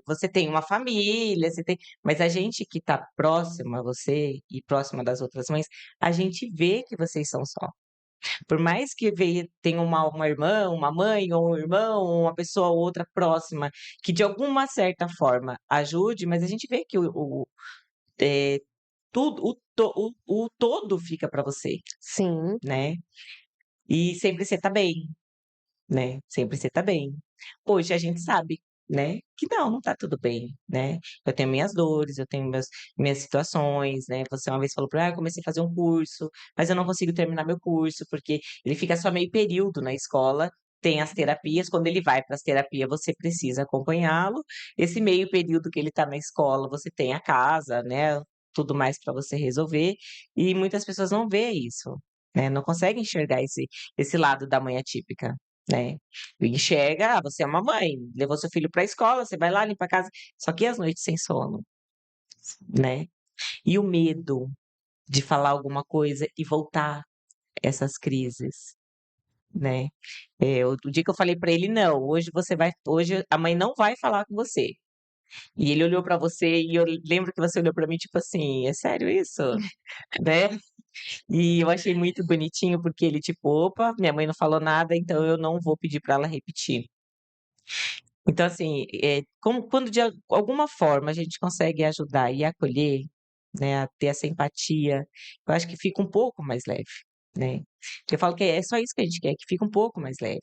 Você tem uma família, você tem. Mas a gente que tá próxima a você e próxima das outras mães, a gente vê que vocês são só. Por mais que tenha uma irmã, uma mãe, ou um irmão, ou uma pessoa ou outra próxima, que de alguma certa forma ajude, mas a gente vê que eh, o todo fica para você, sim, né? E sempre você tá bem, né? Sempre você tá bem. Hoje a gente sabe, né, que não tá tudo bem, né? Eu tenho minhas dores, eu tenho minhas situações, né? Você uma vez falou para eu comecei a fazer um curso, mas eu não consigo terminar meu curso, porque ele fica só meio período na escola, tem as terapias, quando ele vai para as terapias, você precisa acompanhá-lo. Esse meio período que ele tá na escola, você tem a casa, né? Tudo mais para você resolver, e muitas pessoas não vê isso, né? Não conseguem enxergar esse lado da mãe atípica, né? Enxerga, você é uma mãe, levou seu filho para a escola, você vai lá, limpa a casa, só que e as noites sem sono, né? E o medo de falar alguma coisa e voltar essas crises, né? O dia que eu falei para ele: "Não, hoje a mãe não vai falar com você". E ele olhou para você e eu lembro que você olhou para mim, tipo assim: "É sério isso?", né? E eu achei muito bonitinho, porque ele tipo: "Opa, minha mãe não falou nada, então eu não vou pedir para ela repetir". Então, assim, como quando de alguma forma a gente consegue ajudar e acolher, né, a ter essa empatia, eu acho que fica um pouco mais leve, né. Eu falo que é só isso que a gente quer, que fica um pouco mais leve.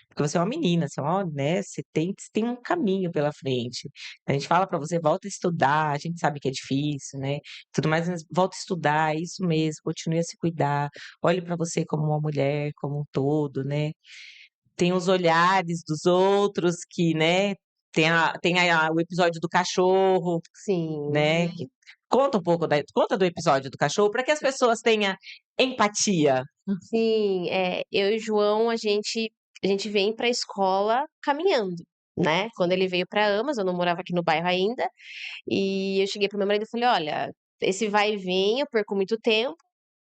Porque você é uma menina, você é uma né, você tem um caminho pela frente. A gente fala pra você: "Volta a estudar", a gente sabe que é difícil, né, tudo mais, mas volta a estudar, é isso mesmo, continue a se cuidar, olhe pra você como uma mulher, como um todo, né. Tem os olhares dos outros que, né, tem o episódio do cachorro, sim, né, que conta do episódio do cachorro para que as pessoas tenham empatia. sim. Eu e o João, a gente vem para a escola caminhando, né? Quando ele veio para Amas, eu não morava aqui no bairro ainda, e eu cheguei para meu marido e falei: olha, esse vai e vem, eu perco muito tempo,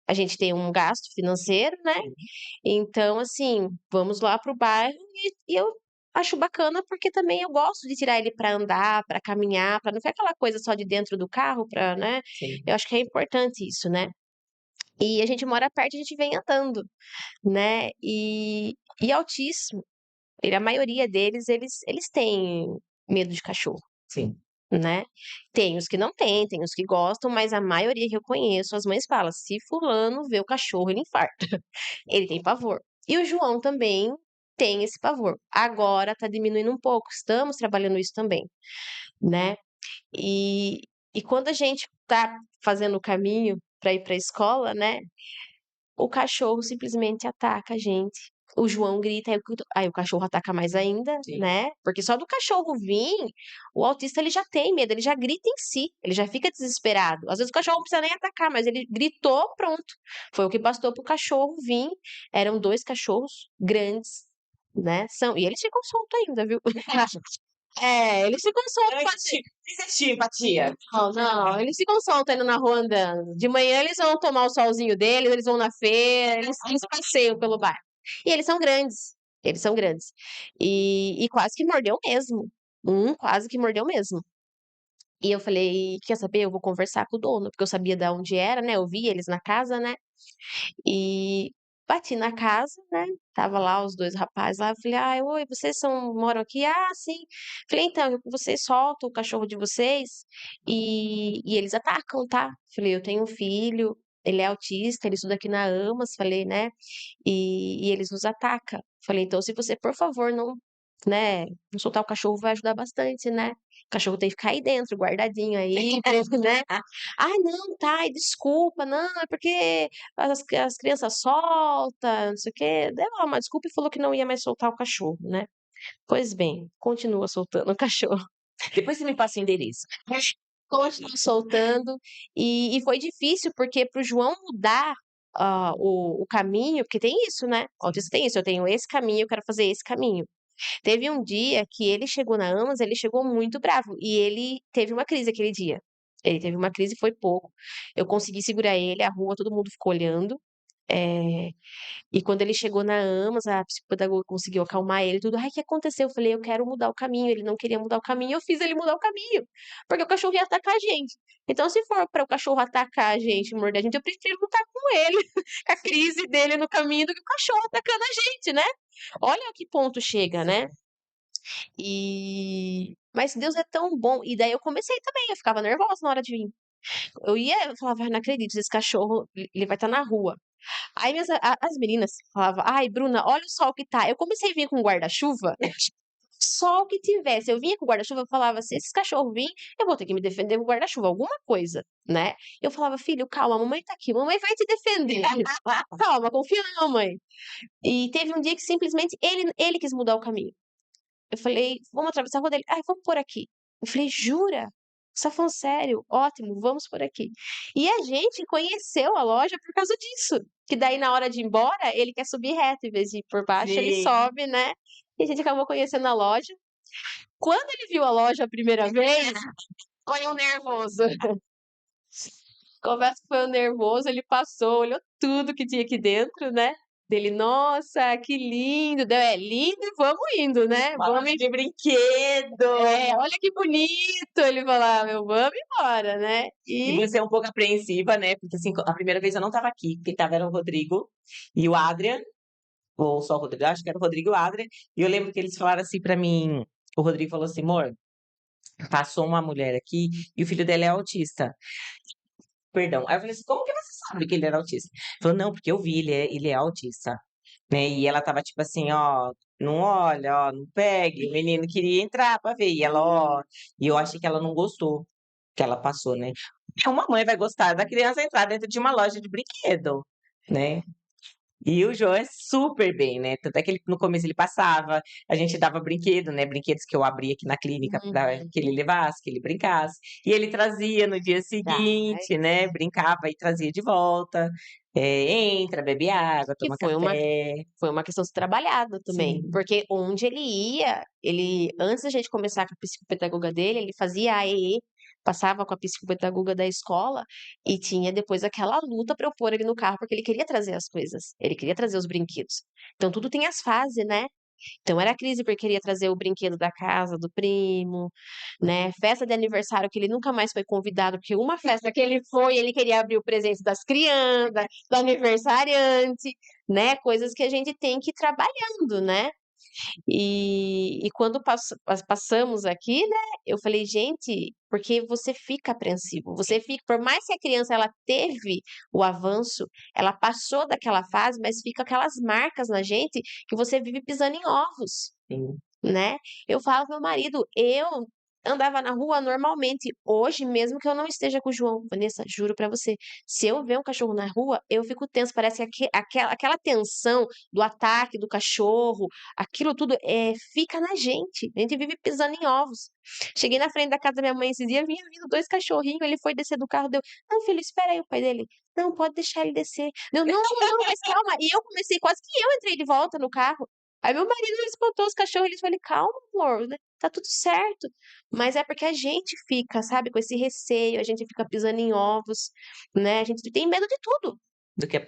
a gente tem um gasto financeiro, né? Então, assim, vamos lá para o bairro e eu acho bacana porque também eu gosto de tirar ele para andar, para caminhar, para não ficar aquela coisa só de dentro do carro, para, né? Sim, Eu acho que é importante isso, né? E a gente mora perto, a gente vem andando, né? E autismo. A maioria deles, eles têm medo de cachorro, Sim. né. Tem os que não têm, tem os que gostam, mas a maioria que eu conheço, as mães falam: "Se fulano vê o cachorro, ele infarta". Ele tem pavor. E o João também tem esse pavor. Agora tá diminuindo um pouco, estamos trabalhando isso também, né. E quando a gente tá fazendo o caminho para ir para a escola, né, o cachorro simplesmente ataca a gente. O João grita, aí o cachorro ataca mais ainda, Sim. né, porque só do cachorro vir, o autista ele já tem medo, ele já grita em si, ele já fica desesperado. Às vezes o cachorro não precisa nem atacar, mas ele gritou, pronto. Foi o que bastou para o cachorro vir. Eram 2 cachorros grandes, né, e eles ficam soltos ainda, viu. É, eles ficam Não soltos existe não existe empatia. não, não, eles ficam soltos indo na rua andando. De manhã eles vão tomar o solzinho deles, eles vão na feira, eles passeiam pelo bairro. E eles são grandes. E quase que mordeu mesmo. Quase que mordeu mesmo. E eu falei: "Quer saber? Eu vou conversar com o dono", porque eu sabia da onde era, né, eu vi eles na casa, né. E bati na casa, né, tava lá os 2 rapazes lá, eu falei: "Ai, oi, vocês moram aqui?". "Ah, sim". Falei: "Então, vocês soltam o cachorro de vocês e eles atacam, tá?". Falei: "Eu tenho um filho, ele é autista, ele estuda aqui na AMAS", falei, né, "e eles nos ataca". Falei: "Então se você, por favor, né, não soltar o cachorro vai ajudar bastante, né. O cachorro tem que ficar aí dentro, guardadinho aí, né". "Ai, não, tá, ai, desculpa, não, é porque as crianças solta, não sei o quê". Deu lá uma desculpa e falou que não ia mais soltar o cachorro, né. Pois bem, continua soltando o cachorro. Depois você me passa o endereço. Continua soltando, e foi difícil, porque para o João mudar, o caminho porque tem isso, né, o autista tem isso, eu tenho esse caminho, eu quero fazer esse caminho. Teve um dia que ele chegou na AMAS, ele chegou muito bravo, e ele teve uma crise aquele dia. Ele teve uma crise, foi pouco. Eu consegui segurar ele, a rua todo mundo ficou olhando, eh e quando ele chegou na AMAS, a psicopedagoga conseguiu acalmar ele, tudo. "Ai, o que aconteceu?" Eu falei: "Eu quero mudar o caminho", ele não queria mudar o caminho, eu fiz ele mudar o caminho, porque o cachorro ia atacar a gente. Então se for para o cachorro atacar a gente, morder a gente, eu prefiro lutar com ele, com a crise dele no caminho, do que o cachorro atacando a gente, né. Olha a que ponto chega, Sim. né. Mas Deus é tão bom, e daí eu comecei também, eu ficava nervosa na hora de vir. Eu falava: "Ai, não acredito, esse cachorro, ele vai estar na rua". Aí as meninas falavam: "Ai, Bruna, olha o sol que tá". Eu comecei a vir com guarda-chuva, sol que tivesse, eu vinha com guarda-chuva, eu falava: "Se esses cachorros vir, eu vou ter que me defender com guarda-chuva, alguma coisa, né". Eu falava: "Filho, calma, a mamãe tá aqui, mamãe vai te defender. Calma, confia na mamãe". E teve um dia que simplesmente ele quis mudar o caminho. Eu falei: "Vamos atravessar a rua?" Dele: "Ai, vamos por aqui". Eu falei: "Jura? Você tá falando sério? Ótimo, vamos por aqui". E a gente conheceu a loja por causa disso, que daí na hora de ir embora, ele quer subir reto, em vez de ir por baixo, ele Sim. sobe, né, e a gente acabou conhecendo a loja. Quando ele viu a loja a primeira vez, foi um nervoso. Confesso que foi um nervoso, ele passou, olhou tudo que tinha aqui dentro, né, dele: "Nossa, que lindo", deu: "É lindo e vamos indo, né, Uma vamos". loja de brinquedo. É, olha que bonito, ele falava, eu vamos embora, né. E você é um pouco apreensiva, né, porque, assim, a primeira vez eu não estava aqui, quem estava era o Rodrigo e o Adrian, ou só o Rodrigo, acho que era o Rodrigo e o Adrian, e eu lembro que eles falaram assim pra mim, o Rodrigo falou assim: "Mor, passou uma mulher aqui e o filho dela é autista". Perdão. Aí eu falei assim: "Como que você sabe que ele era autista?". Falou: "Não, porque eu vi, ele é autista", né, e ela estava tipo assim: "Ó, não olha, ó, não pegue", o menino queria entrar pra ver, e ela: "Ó", e eu achei que ela não gostou, que ela passou, né. Uma mãe vai gostar da criança entrar dentro de uma loja de brinquedo, né. E o João é super bem, né, tanto é que ele no começo ele passava, a gente dava brinquedo, né, brinquedos que eu abria aqui na clínica pra Uhum. que ele levasse, que ele brincasse, e ele trazia no dia Ai, seguinte, né, brincava e trazia de volta, entra, bebe água, que toma café. foi uma questão de ser trabalhada também, Sim. porque onde ele ia, ele antes da gente começar com a psicopedagoga dele, ele fazia AEE, passava com a psicopedagoga da escola, e tinha depois aquela luta para eu pôr ele no carro, porque ele queria trazer as coisas, ele queria trazer os brinquedos. Então tudo tem as fases, né. Então era crise, porque queria trazer o brinquedo da casa do primo, né, festa de aniversário que ele nunca mais foi convidado, porque uma festa que ele foi, ele queria abrir o presente das crianças, do aniversariante, né, coisas que a gente tem que ir trabalhando, né. E quando passamos aqui, né, eu falei: "Gente", porque você fica apreensivo, você fica, por mais que a criança ela teve o avanço, ela passou daquela fase, mas fica aquelas marcas na gente que você vive pisando em ovos. Sim. Né. Eu falo para meu marido, eu andava na rua normalmente, hoje mesmo que eu não esteja com o João, Vanessa, juro pra você, se eu ver um cachorro na rua, eu fico tenso, parece que aquela tensão do ataque do cachorro, aquilo tudo, fica na gente, a gente vive pisando em ovos. Cheguei na frente da casa da minha mãe esses dias, vinha vindo 2 cachorrinhos, ele foi descer do carro, deu: "Não filho, espera aí", o pai dele: "Não, pode deixar ele descer". Deu: "Não, não, mas calma", e eu comecei, quase que eu entrei de volta no carro. Aí meu marido espantou os cachorros, ele falei: "Calma amor, né, tá tudo certo". Mas é porque a gente fica, sabe, com esse receio, a gente fica pisando em ovos, né, a gente tem medo de tudo. Do que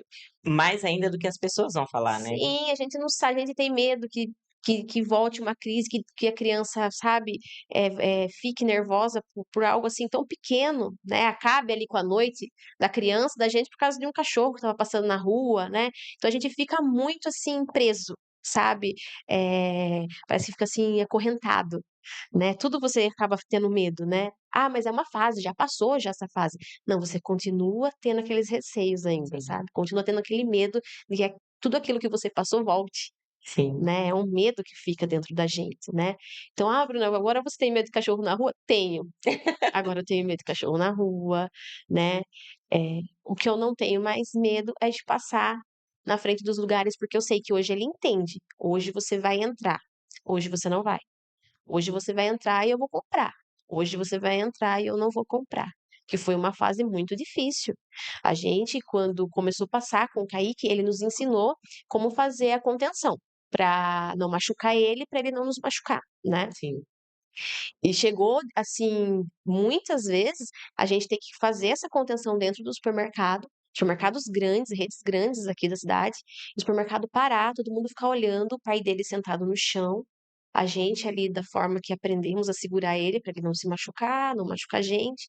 mais ainda do que as pessoas vão falar, né. Sim, a gente não sabe, a gente tem medo que volte uma crise, que a criança, sabe, fique nervosa por algo, assim, tão pequeno, né, acabe ali com a noite da criança, da gente, por causa de um cachorro que estava passando na rua, né. Então a gente fica muito, assim, preso, sabe, parece que fica, assim, acorrentado, né, tudo você acaba tendo medo, né. "Ah, mas é uma fase, já passou já essa fase". Não, você continua tendo aqueles receios ainda, Sim, sabe, continua tendo aquele medo de que tudo aquilo que você passou volte, sim, né, é um medo que fica dentro da gente, né. Então: "Ah, Bruna, agora você tem medo de cachorro na rua?" Tenho. Agora eu tenho medo de cachorro na rua, né. O que eu não tenho mais medo é de passar na frente dos lugares, porque eu sei que hoje ele entende. Hoje você vai entrar, hoje você não vai. Hoje você vai entrar e eu vou comprar. Hoje você vai entrar e eu não vou comprar. Que foi uma fase muito difícil. A gente, quando começou a passar com o Kaique, ele nos ensinou como fazer a contenção, para não machucar ele, para ele não nos machucar, né. sim. E chegou, assim, muitas vezes a gente ter que fazer essa contenção dentro do supermercado, supermercados grandes, redes grandes aqui da cidade, e o supermercado parar, todo mundo ficar olhando, o pai dele sentado no chão, a gente ali da forma que aprendemos a segurar ele para ele não se machucar, não machucar a gente.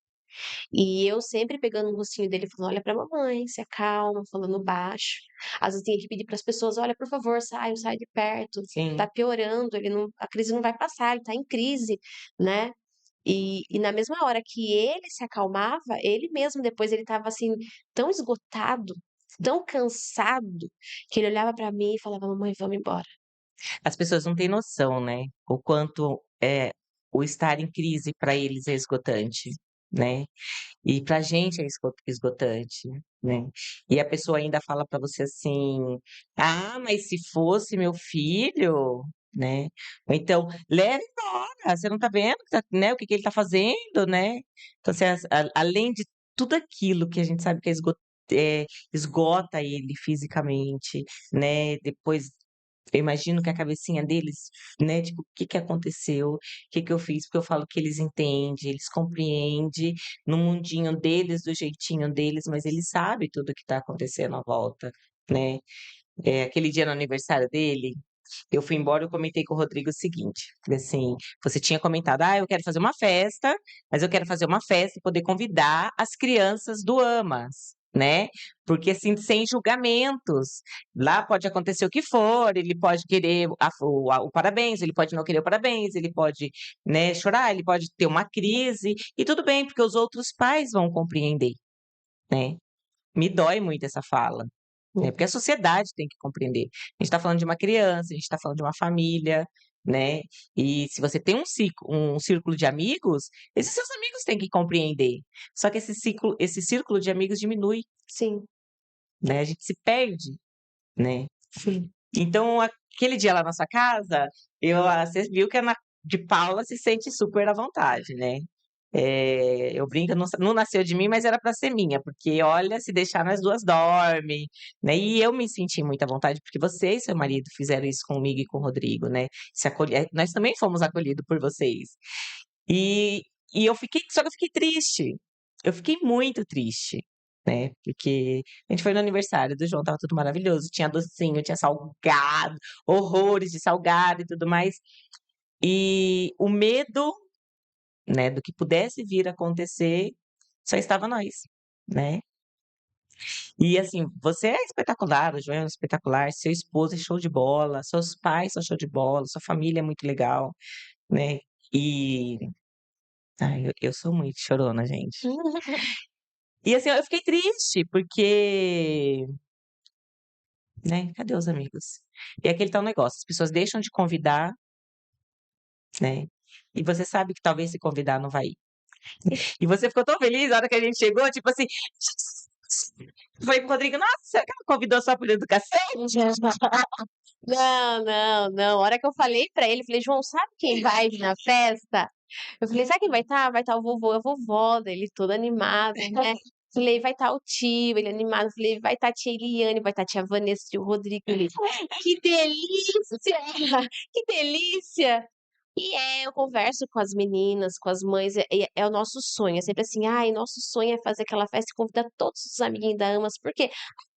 E eu sempre pegando no rostinho dele falando: "Olha pra mamãe, se acalma", falando baixo. Às vezes tinha que pedir para as pessoas: "Olha, por favor, saiam, sai de perto, Sim. tá piorando, ele não, a crise não vai passar, ele tá em crise", né. E na mesma hora que ele se acalmava, ele mesmo depois ele estava, assim, tão esgotado, tão cansado, que ele olhava pra mim e falava: "Mamãe, vamos embora". As pessoas não têm noção, né, o quanto, o estar em crise para eles é esgotante, né. E pra gente é esgotante, né. E a pessoa ainda fala pra você assim: "Ah, mas se fosse meu filho", né. Ou então: "Leva embora, você não tá vendo que tá, né, o que que ele tá fazendo, né". Então assim, além de tudo aquilo que a gente sabe que esgota ele fisicamente, né, depois eu imagino que a cabecinha deles, né, tipo: "O que que aconteceu? O que que eu fiz?" Porque eu falo que eles entendem, eles compreendem no mundinho deles, do jeitinho deles, mas eles sabem tudo o que está acontecendo à volta, né. Aquele dia no aniversário dele, eu fui embora, eu comentei com o Rodrigo o seguinte, falei assim: "Você tinha comentado: 'Ah, eu quero fazer uma festa, mas eu quero fazer uma festa e poder convidar as crianças do AMAS, né, porque assim, sem julgamentos. Lá pode acontecer o que for, ele pode querer o parabéns, ele pode não querer o parabéns, ele pode, né, chorar, ele pode ter uma crise, e tudo bem, porque os outros pais vão compreender'", né. Me dói muito essa fala, né, porque a sociedade tem que compreender. A gente tá falando de uma criança, a gente tá falando de uma família, né, e se você tem um círculo de amigos, esses seus amigos têm que compreender. Só que esse círculo de amigos diminui, Sim, né, a gente se perde, né. sim. Então aquele dia lá na sua casa, você viu que a Ana de Paula se sente super à vontade, né. Eu brinco, não nasceu de mim, mas era para ser minha, porque olha, se deixar nós 2 dorme, né. E eu me senti muito à vontade, porque você e seu marido fizeram isso comigo e com o Rodrigo, né. Nós também fomos acolhidos por vocês. E só que eu fiquei triste, eu fiquei muito triste, né, porque a gente foi no aniversário do João, estava tudo maravilhoso, tinha docinho, tinha salgado, horrores de salgado e tudo mais, e o medo, né, do que pudesse vir a acontecer, só estava nós, né. E assim, você é espetacular, o João é espetacular, seu esposo é show de bola, seus pais são show de bola, sua família é muito legal, né. E ai, eu sou muito chorona, gente. E assim, eu fiquei triste, porque, né, cadê os amigos? E é aquele tal negócio, as pessoas deixam de convidar, né, e você sabe que talvez se convidar não vai ir. E você ficou tão feliz na hora que a gente chegou, tipo assim, falei para o Rodrigo: "Nossa, será que ela convidou só por educação?" Não, não, não. A hora que eu falei pra ele, falei: "João, sabe quem vai vir na festa?" Eu falei: "Sabe quem vai estar? Vai estar o vovô e a vovó", daí ele todo animado, né. Falei: "Vai estar o tio", ele animado. Falei: "Vai estar a tia Eliane, vai estar a tia Vanessa, tio Rodrigo", ele: "Que delícia, que delícia". E eu converso com as meninas, com as mães, é o nosso sonho, é sempre assim: "Ai, nosso sonho é fazer aquela festa e convidar todos os amiguinhos da Amas", por quê?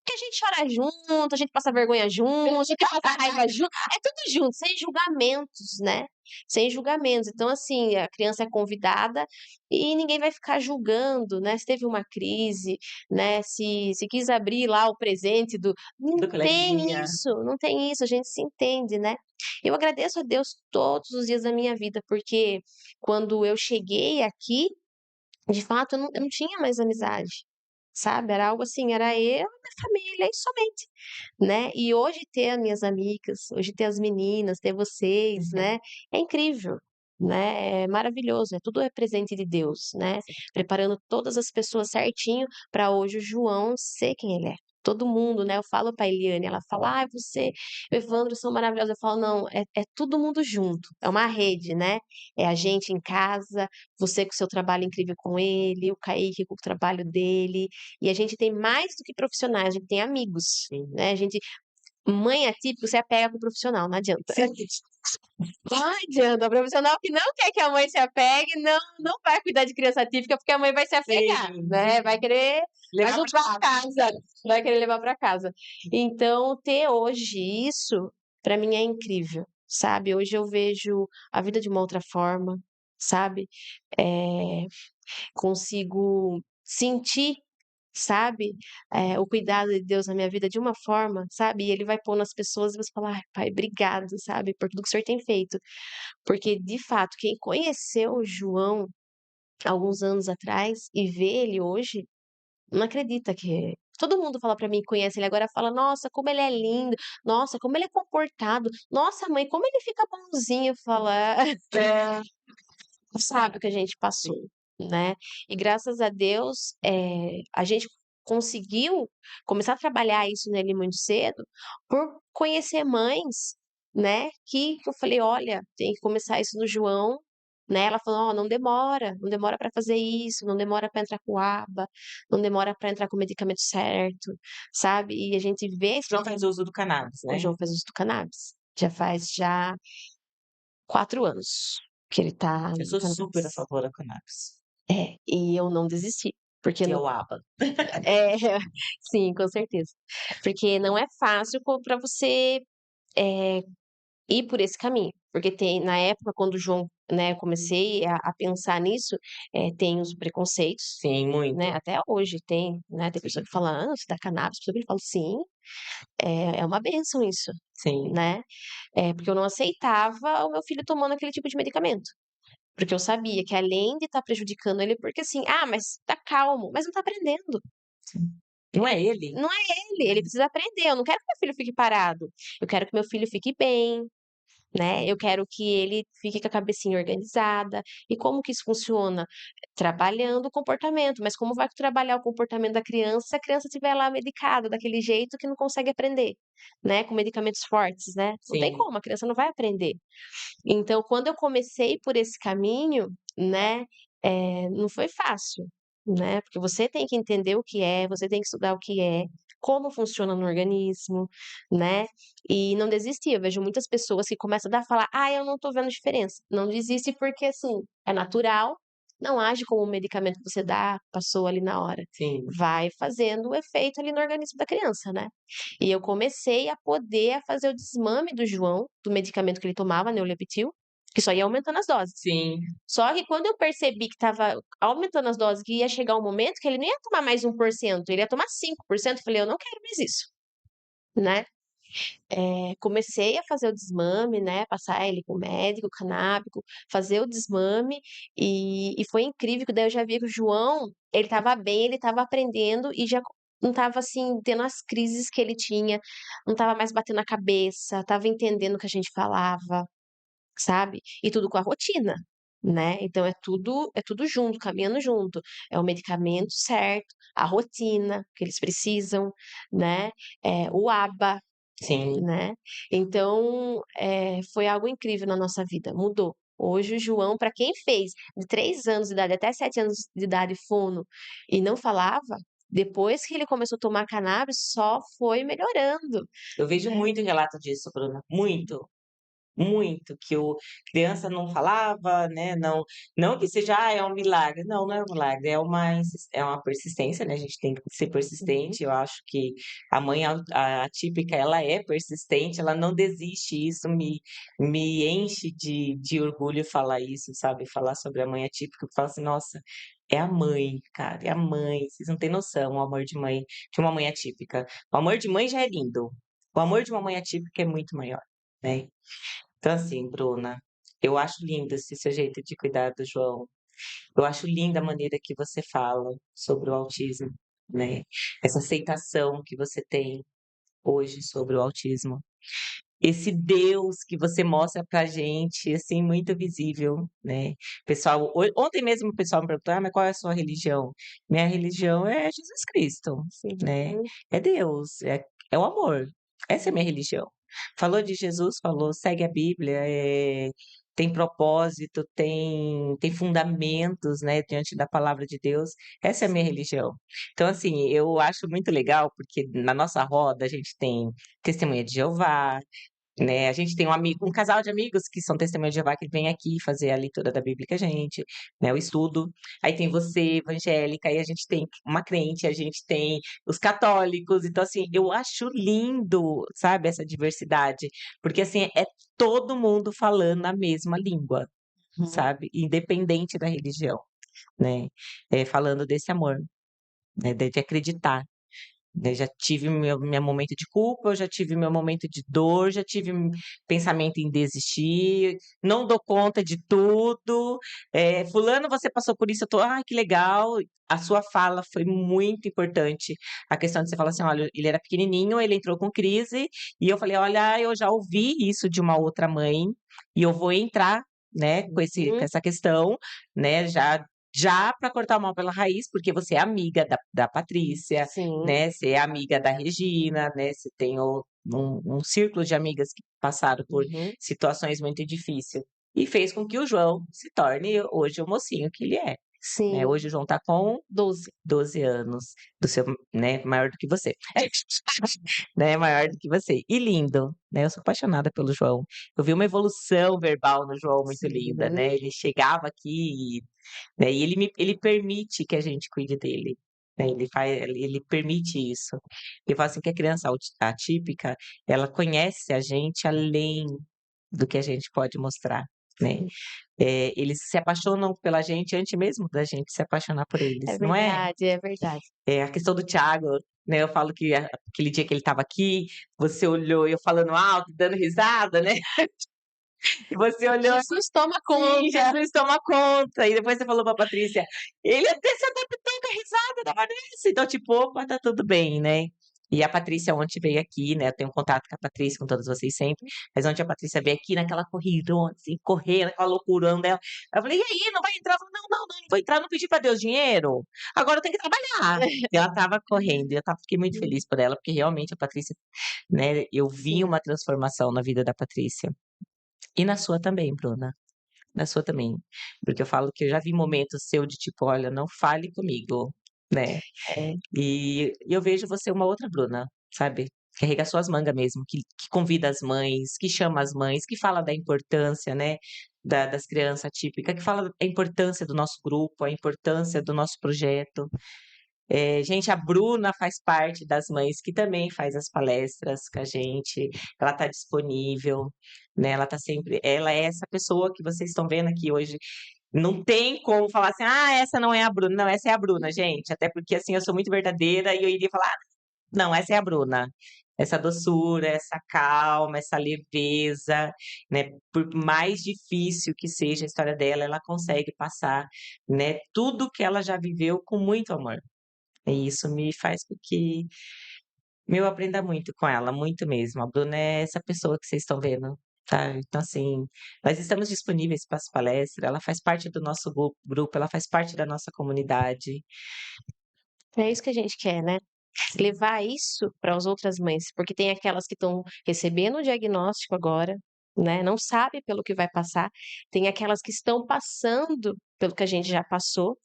Porque a gente chora junto, a gente passa vergonha junto, a gente passa raiva junto, é tudo junto, sem julgamentos, né, sem julgamentos. Então, assim, a criança é convidada e ninguém vai ficar julgando, né, se teve uma crise, né, se quis abrir lá o presente do Do não tem coleguinha. isso, não tem isso, a gente se entende, né. Eu agradeço a Deus todos os dias da minha vida, porque quando eu cheguei aqui, de fato, eu não tinha mais amizade, sabe, era algo assim, era eu e minha família e somente, né. E hoje ter as minhas amigas, hoje ter as meninas, ter vocês, Uhum. né, é incrível, né, é maravilhoso, tudo é presente de Deus, né, preparando todas as pessoas certinho para hoje o João ser quem ele é. Todo mundo, né, eu falo pra Eliane, ela fala: "Ai, você e o Evandro são maravilhosos", eu falo: "Não, é todo mundo junto, é uma rede, né, é a gente em casa, você com o seu trabalho incrível com ele, o Kaique com o trabalho dele, e a gente tem mais do que profissionais, a gente tem amigos, Sim. né, a gente mãe atípica se apega com o profissional, não adianta. Não adianta, o profissional que não quer que a mãe se apegue, não vai cuidar de criança atípica, porque a mãe vai se apegar, Sim. né, vai querer Levar levar pra pra casa, vai querer levar para casa. Então, ter hoje isso, para mim é incrível, sabe. Hoje eu vejo a vida de uma outra forma, sabe. Eh Consigo sentir, sabe, o cuidado de Deus na minha vida de uma forma, sabe, e Ele vai pôr nas pessoas e você fala: "Ai, pai, obrigado, sabe, por tudo que o senhor tem feito". Porque, de fato, quem conheceu o João alguns anos atrás e vê ele hoje, não acredita que todo mundo fala pra mim que conhece ele agora, fala: "Nossa, como ele é lindo. Nossa, como ele é comportado. Nossa, mãe, como ele fica bonzinho". Fala é. Sabe o que a gente passou, né. E graças a Deus, a gente conseguiu começar a trabalhar isso nele muito cedo, por conhecer mães, né, que eu falei: "Olha, tem que começar isso no João", né, ela falou: "Ó, não demora, não demora para fazer isso, não demora para entrar com aba, não demora para entrar com o medicamento certo", sabe. E a gente vê esse João faz uso do cannabis, o né? João faz uso do cannabis, já 4 anos que ele tá Eu no sou super a cannabis. favor da cannabis. É, e eu não desisti, porque Que é não o ABA. é, sim, com certeza. Porque não é fácil para você, eh, ir por esse caminho, porque tem na época quando o João, né, eu comecei a pensar nisso, tem os preconceitos, Sim, né, muito. até hoje tem, né, tem pessoa que fala: "Ah, você dá cannabis pra eu falo: "Sim, é uma bênção isso", Sim, né, porque eu não aceitava o meu filho tomando aquele tipo de medicamento. Porque eu sabia que além de estar prejudicando ele porque assim: "Ah, mas tá calmo", mas não tá aprendendo. sim. Não é ele? Não é ele precisa aprender, eu não quero que meu filho fique parado, eu quero que meu filho fique bem, né, eu quero que ele fique com a cabecinha organizada. E como que isso funciona? Trabalhando o comportamento, mas como vai trabalhar o comportamento da criança se a criança estiver lá medicada daquele jeito que não consegue aprender, né, com medicamentos fortes, né, não tem Sim. como, a criança não vai aprender. Então, quando eu comecei por esse caminho, né, não foi fácil, né, porque você tem que entender o que é, você tem que estudar o que é, como funciona no organismo, né, e não desistir. Eu vejo muitas pessoas que começam a falar: "Ah, eu não tô vendo diferença". Não desiste porque, assim, é natural, não age como um medicamento que você dá, passou ali na hora. Sim. Vai fazendo o efeito ali no organismo da criança, né. E eu comecei a poder a fazer o desmame do João, do medicamento que ele tomava, Neuleptil, que só ia aumentando as doses. Sim. Só que quando eu percebi que estava aumentando as doses, que ia chegar um momento que ele não ia tomar mais 1%, ele ia tomar 5%, eu falei: "Eu não quero mais isso", né. Comecei a fazer o desmame, né, passar ele com o médico canábico, fazer o desmame, e foi incrível que daí eu já via que o João, ele estava bem, ele estava aprendendo e já não estava, assim, tendo as crises que ele tinha, não estava mais batendo a cabeça, estava entendendo o que a gente falava, sabe. E tudo com a rotina, né, então é tudo junto, caminhando junto. É o medicamento certo, a rotina que eles precisam, né, o ABA, Sim. né. Então, foi algo incrível na nossa vida, mudou. Hoje o João, para quem fez de 3 anos de idade até 7 anos de idade fono e não falava, depois que ele começou a tomar cannabis, só foi melhorando, Eu vejo né. muito relato disso, Bruna, muito. Muito, que o criança não falava, né, não que seja: "Ah, é um milagre", não é um milagre, é uma persistência, né, a gente tem que ser Uhum. persistente, eu acho que a mãe atípica, ela é persistente, ela não desiste, isso me enche de orgulho falar isso, sabe, falar sobre a mãe atípica, eu falo assim: "Nossa, é a mãe, cara, é a mãe, vocês não têm noção o amor de mãe de uma mãe atípica". O amor de mãe já é lindo, o amor de uma mãe atípica é muito maior, né. Então, assim, Bruna, eu acho lindo esse seu jeito de cuidar do João. Eu acho linda a maneira que você fala sobre o autismo, né? Essa aceitação que você tem hoje sobre o autismo. Esse Deus que você mostra pra gente, assim, muito visível, né? Pessoal, ontem mesmo o pessoal me perguntou: "Ah, mas qual é a sua religião?" Minha religião é Jesus Cristo, Sim. né? É Deus, é o amor. Essa é a minha religião. Falou de Jesus, falou, segue a Bíblia, tem propósito, tem fundamentos, né, diante da palavra de Deus. Essa é a minha Sim. religião. Então, assim, eu acho muito legal, porque na nossa roda a gente tem Testemunha de Jeová, né, a gente tem um casal de amigos que são testemunhas de Jeová que vem aqui fazer a leitura da Bíblia com a gente, né, o estudo. Aí tem você, evangélica, aí a gente tem uma crente, a gente tem os católicos. Então, assim, eu acho lindo, sabe, essa diversidade, porque, assim, é todo mundo falando a mesma língua, Uhum. sabe, independente da religião, né, falando desse amor, né, de acreditar. Eu já tive meu momento de culpa, eu já tive meu momento de dor, já tive pensamento em desistir, não dou conta de tudo, "Fulano, você passou por isso", eu tô: "Ai, que legal". A sua fala foi muito importante, a questão de você falar assim: "Olha, ele era pequenininho, ele entrou com crise", e eu falei: "Olha, eu já ouvi isso de uma outra mãe, e eu vou entrar, né, com Uhum. essa questão, né, já para cortar o mal pela raiz, porque você é amiga da Patrícia, Sim. né, você é amiga da Regina, né, você tem um círculo de amigas que passaram por Uhum. situações muito difícil, e fez com que o João se torne hoje o mocinho que ele é, né. Sim. Hoje o João tá com 12. 12 anos, do seu né, maior do que você. Né, maior do que você. E lindo, né, eu sou apaixonada pelo João. Eu vi uma evolução verbal no João muito linda, Sim. né, ele chegava aqui, né, e ele permite que a gente cuide dele, né, ele permite isso. Eu falo assim que a criança atípica, ela conhece a gente além do que a gente pode mostrar, né. Sim. Eles se apaixonam pela gente antes mesmo da gente se apaixonar por eles, É não é? verdade, é verdade. A questão do Thiago, né, eu falo que aquele dia que ele estava aqui, você olhou, eu falando alto, dando risada, né, e você olhou Jesus toma assim: conta. "Jesus toma conta", e depois você falou pra Patrícia: "Ele até se adaptou com a risada da Vanessa", então tipo: "Opa, tá tudo bem", né. E a Patrícia ontem veio aqui, né, eu tenho contato com a Patrícia, com todos vocês sempre, mas ontem a Patrícia veio aqui naquela corridona, assim, correndo, aquela loucurão dela. Eu falei: "E aí, não vai entrar?" Ela falou: "Não vou entrar, não pedi pra Deus dinheiro, agora eu tenho que trabalhar". E ela estava correndo, e fiquei muito feliz por ela, porque realmente a Patrícia, né, eu vi Sim. uma transformação na vida da Patrícia. E na sua também, Bruna. Na sua também. Porque eu falo que eu já vi momentos seu de tipo: "Olha, não fale comigo", né. É. E eu vejo você uma outra Bruna, sabe, que arregaçou suas mangas mesmo, que convida as mães, que chama as mães, que fala da importância, né, das crianças atípicas, que fala a importância do nosso grupo, a importância do nosso projeto. Gente, a Bruna faz parte das mães que também faz as palestras com a gente, ela está disponível, né, ela é essa pessoa que vocês estão vendo aqui hoje, não tem como falar assim: "Ah, essa não é a Bruna", não, essa é a Bruna, gente, até porque, assim, eu sou muito verdadeira e eu iria falar: não, essa é a Bruna. Essa doçura, essa calma, essa leveza, né? Por mais difícil que seja a história dela, ela consegue passar, né, tudo que ela já viveu com muito amor. E isso me faz com que eu aprenda muito com ela, muito mesmo. A Bruna é essa pessoa que vocês estão vendo, tá? Então, assim, nós estamos disponíveis para as palestras, ela faz parte do nosso grupo, ela faz parte da nossa comunidade. É isso que a gente quer, né? Levar isso para as outras mães, porque tem aquelas que estão recebendo o diagnóstico agora, né? Não sabe pelo que vai passar, tem aquelas que estão passando pelo que a gente já passou,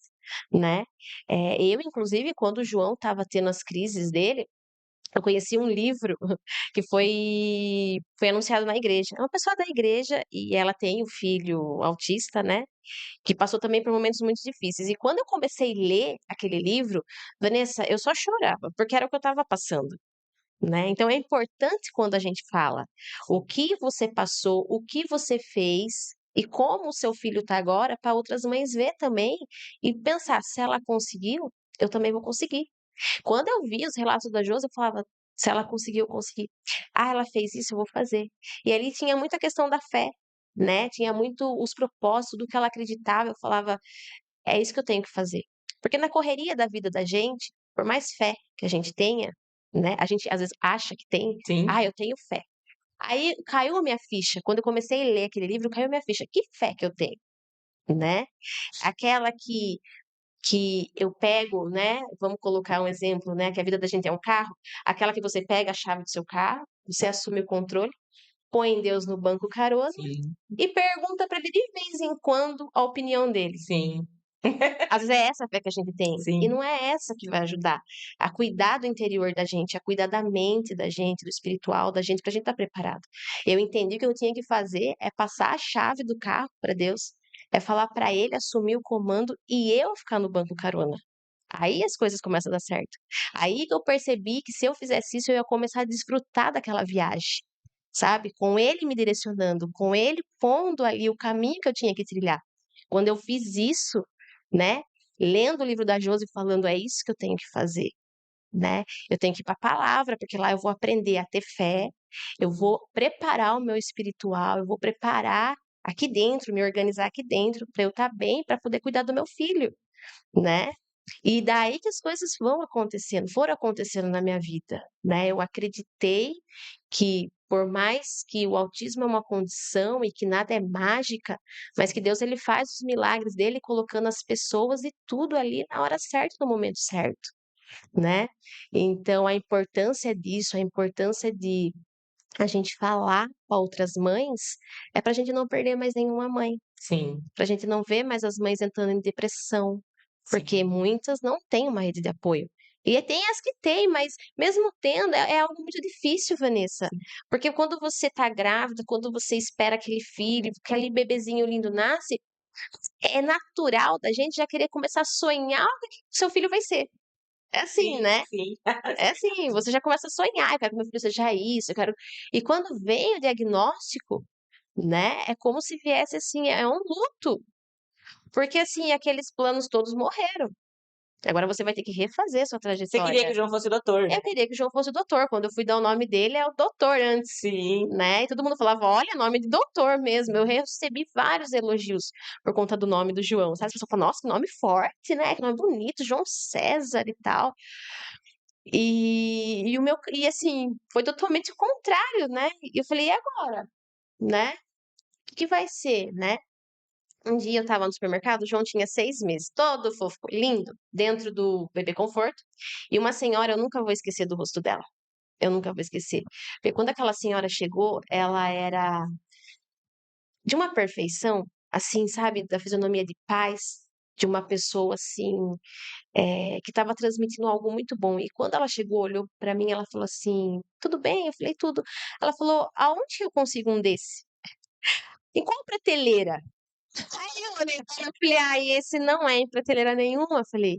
né? Eu, inclusive, quando o João estava tendo as crises dele, eu conheci um livro que foi anunciado na igreja. É uma pessoa da igreja e ela tem um filho autista, né? Que passou também por momentos muito difíceis. E quando eu comecei a ler aquele livro, Vanessa, eu só chorava, porque era o que eu estava passando, né? Então é importante quando a gente fala o que você passou, o que você fez e como o seu filho está agora, para outras mães ver também e pensar, se ela conseguiu, eu também vou conseguir. Quando eu vi os relatos da Josi, eu falava, se ela conseguiu, eu consegui. Ah, ela fez isso, eu vou fazer. E ali tinha muita questão da fé, né? Tinha muito os propósitos do que ela acreditava. Eu falava, é isso que eu tenho que fazer. Porque na correria da vida da gente, por mais fé que a gente tenha, né? A gente às vezes acha que tem, Sim, ah, eu tenho fé. Aí caiu a minha ficha. Quando eu comecei a ler aquele livro, caiu a minha ficha. Que fé que eu tenho, né? Aquela que eu pego, né? Vamos colocar um exemplo, né? Que a vida da gente é um carro, aquela que você pega a chave do seu carro, você assume o controle, põe Deus no banco carona sim, e pergunta para ele de vez em quando a opinião dele. sim, Às vezes é essa a fé que a gente tem, e sim, não é essa que vai ajudar a cuidar do interior da gente, a cuidar da mente da gente, do espiritual da gente, para a gente estar preparado. Eu entendi que eu tinha que fazer é passar a chave do carro para Deus, é falar para ele assumir o comando e eu ficar no banco carona. Aí as coisas começam a dar certo. Aí que eu percebi que se eu fizesse isso, eu ia começar a desfrutar daquela viagem, sabe? Com ele me direcionando, com ele pondo ali o caminho que eu tinha que trilhar. Quando eu fiz isso, né? Lendo o livro da Josi falando, é isso que eu tenho que fazer, né? Eu tenho que ir para a palavra, porque lá eu vou aprender a ter fé, eu vou preparar o meu espiritual, eu vou preparar aqui dentro, me organizar aqui dentro, para eu estar bem, para poder cuidar do meu filho, né? E daí que as coisas vão acontecendo, foram acontecendo na minha vida, né? Eu acreditei que por mais que o autismo é uma condição e que nada é mágica, mas que Deus ele faz os milagres dele colocando as pessoas e tudo ali na hora certa, no momento certo, né? Então a importância disso, a importância de a gente falar para outras mães, é para a gente não perder mais nenhuma mãe, sim, para a gente não ver mais as mães entrando em depressão, porque sim. muitas não têm uma rede de apoio. E tem as que têm, mas mesmo tendo, é algo muito difícil, Vanessa. Porque quando você tá grávida, quando você espera aquele filho, aquele bebezinho lindo nasce, é natural da gente já querer começar a sonhar o que seu filho vai ser. É assim, Sim, né? sim. É assim, você já começa a sonhar, eu quero que meu filho seja isso, eu quero. E quando vem o diagnóstico, né, é como se viesse assim, é um luto. Porque assim, aqueles planos todos morreram. Agora você vai ter que refazer sua Você queria que trajetória. o João fosse doutor? Eu queria que o João fosse o doutor. Quando eu fui dar o nome dele, é o doutor antes, Sim, né? E todo mundo falava, olha, nome de doutor mesmo. Eu recebi vários elogios por conta do nome do João, sabe? As pessoas falam, nossa, que nome forte, né? Que nome bonito, João César e tal. E o meu, e assim, foi totalmente o contrário, né? E eu falei, e agora? Né? O que vai ser, né? Um dia eu estava no supermercado, o João tinha 6 meses, todo fofo, lindo, dentro do bebê conforto. E uma senhora, eu nunca vou esquecer do rosto dela. Eu nunca vou esquecer. Porque quando aquela senhora chegou, ela era de uma perfeição, assim, sabe, da fisionomia de paz, de uma pessoa assim, que estava transmitindo algo muito bom. E quando ela chegou, olhou para mim, ela falou assim: tudo bem? Eu falei: tudo. Ela falou: aonde eu consigo um desse? Em qual prateleira? Aí eu olhei pra ele, eu falei: "Ai, esse não é em prateleira nenhuma", eu falei,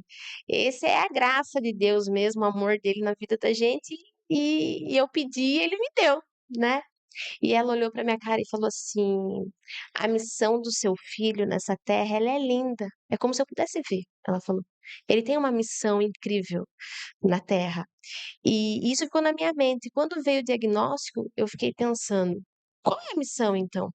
"esse é a graça de Deus mesmo, o amor dele na vida da gente, e eu pedi e ele me deu, né". E ela olhou pra minha cara e falou assim: "A missão do seu filho nessa terra, ela é linda, é como se eu pudesse ver", ela falou. "Ele tem uma missão incrível na terra". E isso ficou na minha mente. Quando veio o diagnóstico, eu fiquei pensando: "Qual é a missão então?".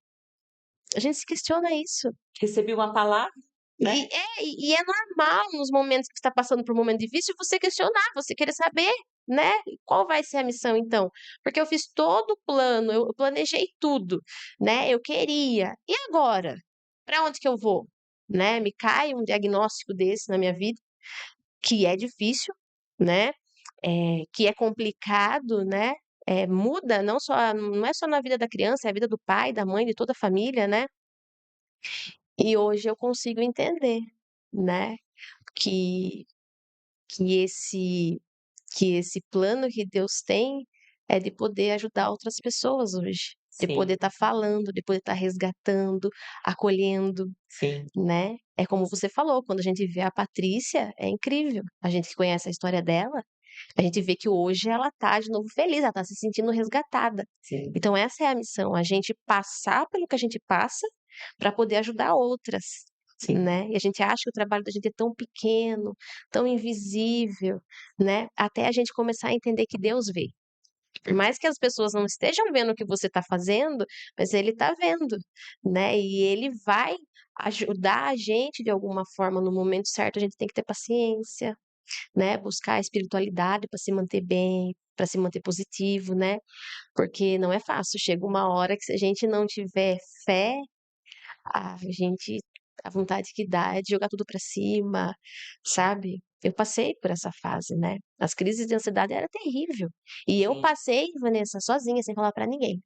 A gente se questiona isso. Recebi uma palavra, né? E é normal nos momentos que você está passando por um momento difícil, você questionar, você querer saber, né, qual vai ser a missão então? Porque eu fiz todo o plano, eu planejei tudo, né, eu queria. E agora? Para onde que eu vou? Né, me cai um diagnóstico desse na minha vida, que é difícil, né, que é complicado, né, muda não é só na vida da criança, é a vida do pai, da mãe, de toda a família, né. E hoje eu consigo entender, né, que que esse que esse plano que Deus tem é de poder ajudar outras pessoas hoje, de poder Sim, estar falando, de poder estar resgatando, acolhendo, sim, né. É como você falou, quando a gente vê a Patrícia, é incrível. A gente que conhece a história dela, a gente vê que hoje ela tá de novo feliz, ela tá se sentindo resgatada. sim, Então essa é a missão, a gente passar pelo que a gente passa, para poder ajudar outras, sim, né. E a gente acha que o trabalho da gente é tão pequeno, tão invisível, né, até a gente começar a entender que Deus vê. Por mais que as pessoas não estejam vendo o que você está fazendo, mas Ele está vendo, né, e Ele vai ajudar a gente de alguma forma no momento certo, a gente tem que ter paciência, né, buscar a espiritualidade para se manter bem, para se manter positivo, né, porque não é fácil, chega uma hora que se a gente não tiver fé, a vontade que dá é de jogar tudo pra cima, sabe. Eu passei por essa fase, né. As crises de ansiedade era terrível. E eu sim, passei, Vanessa, sozinha, sem falar pra ninguém.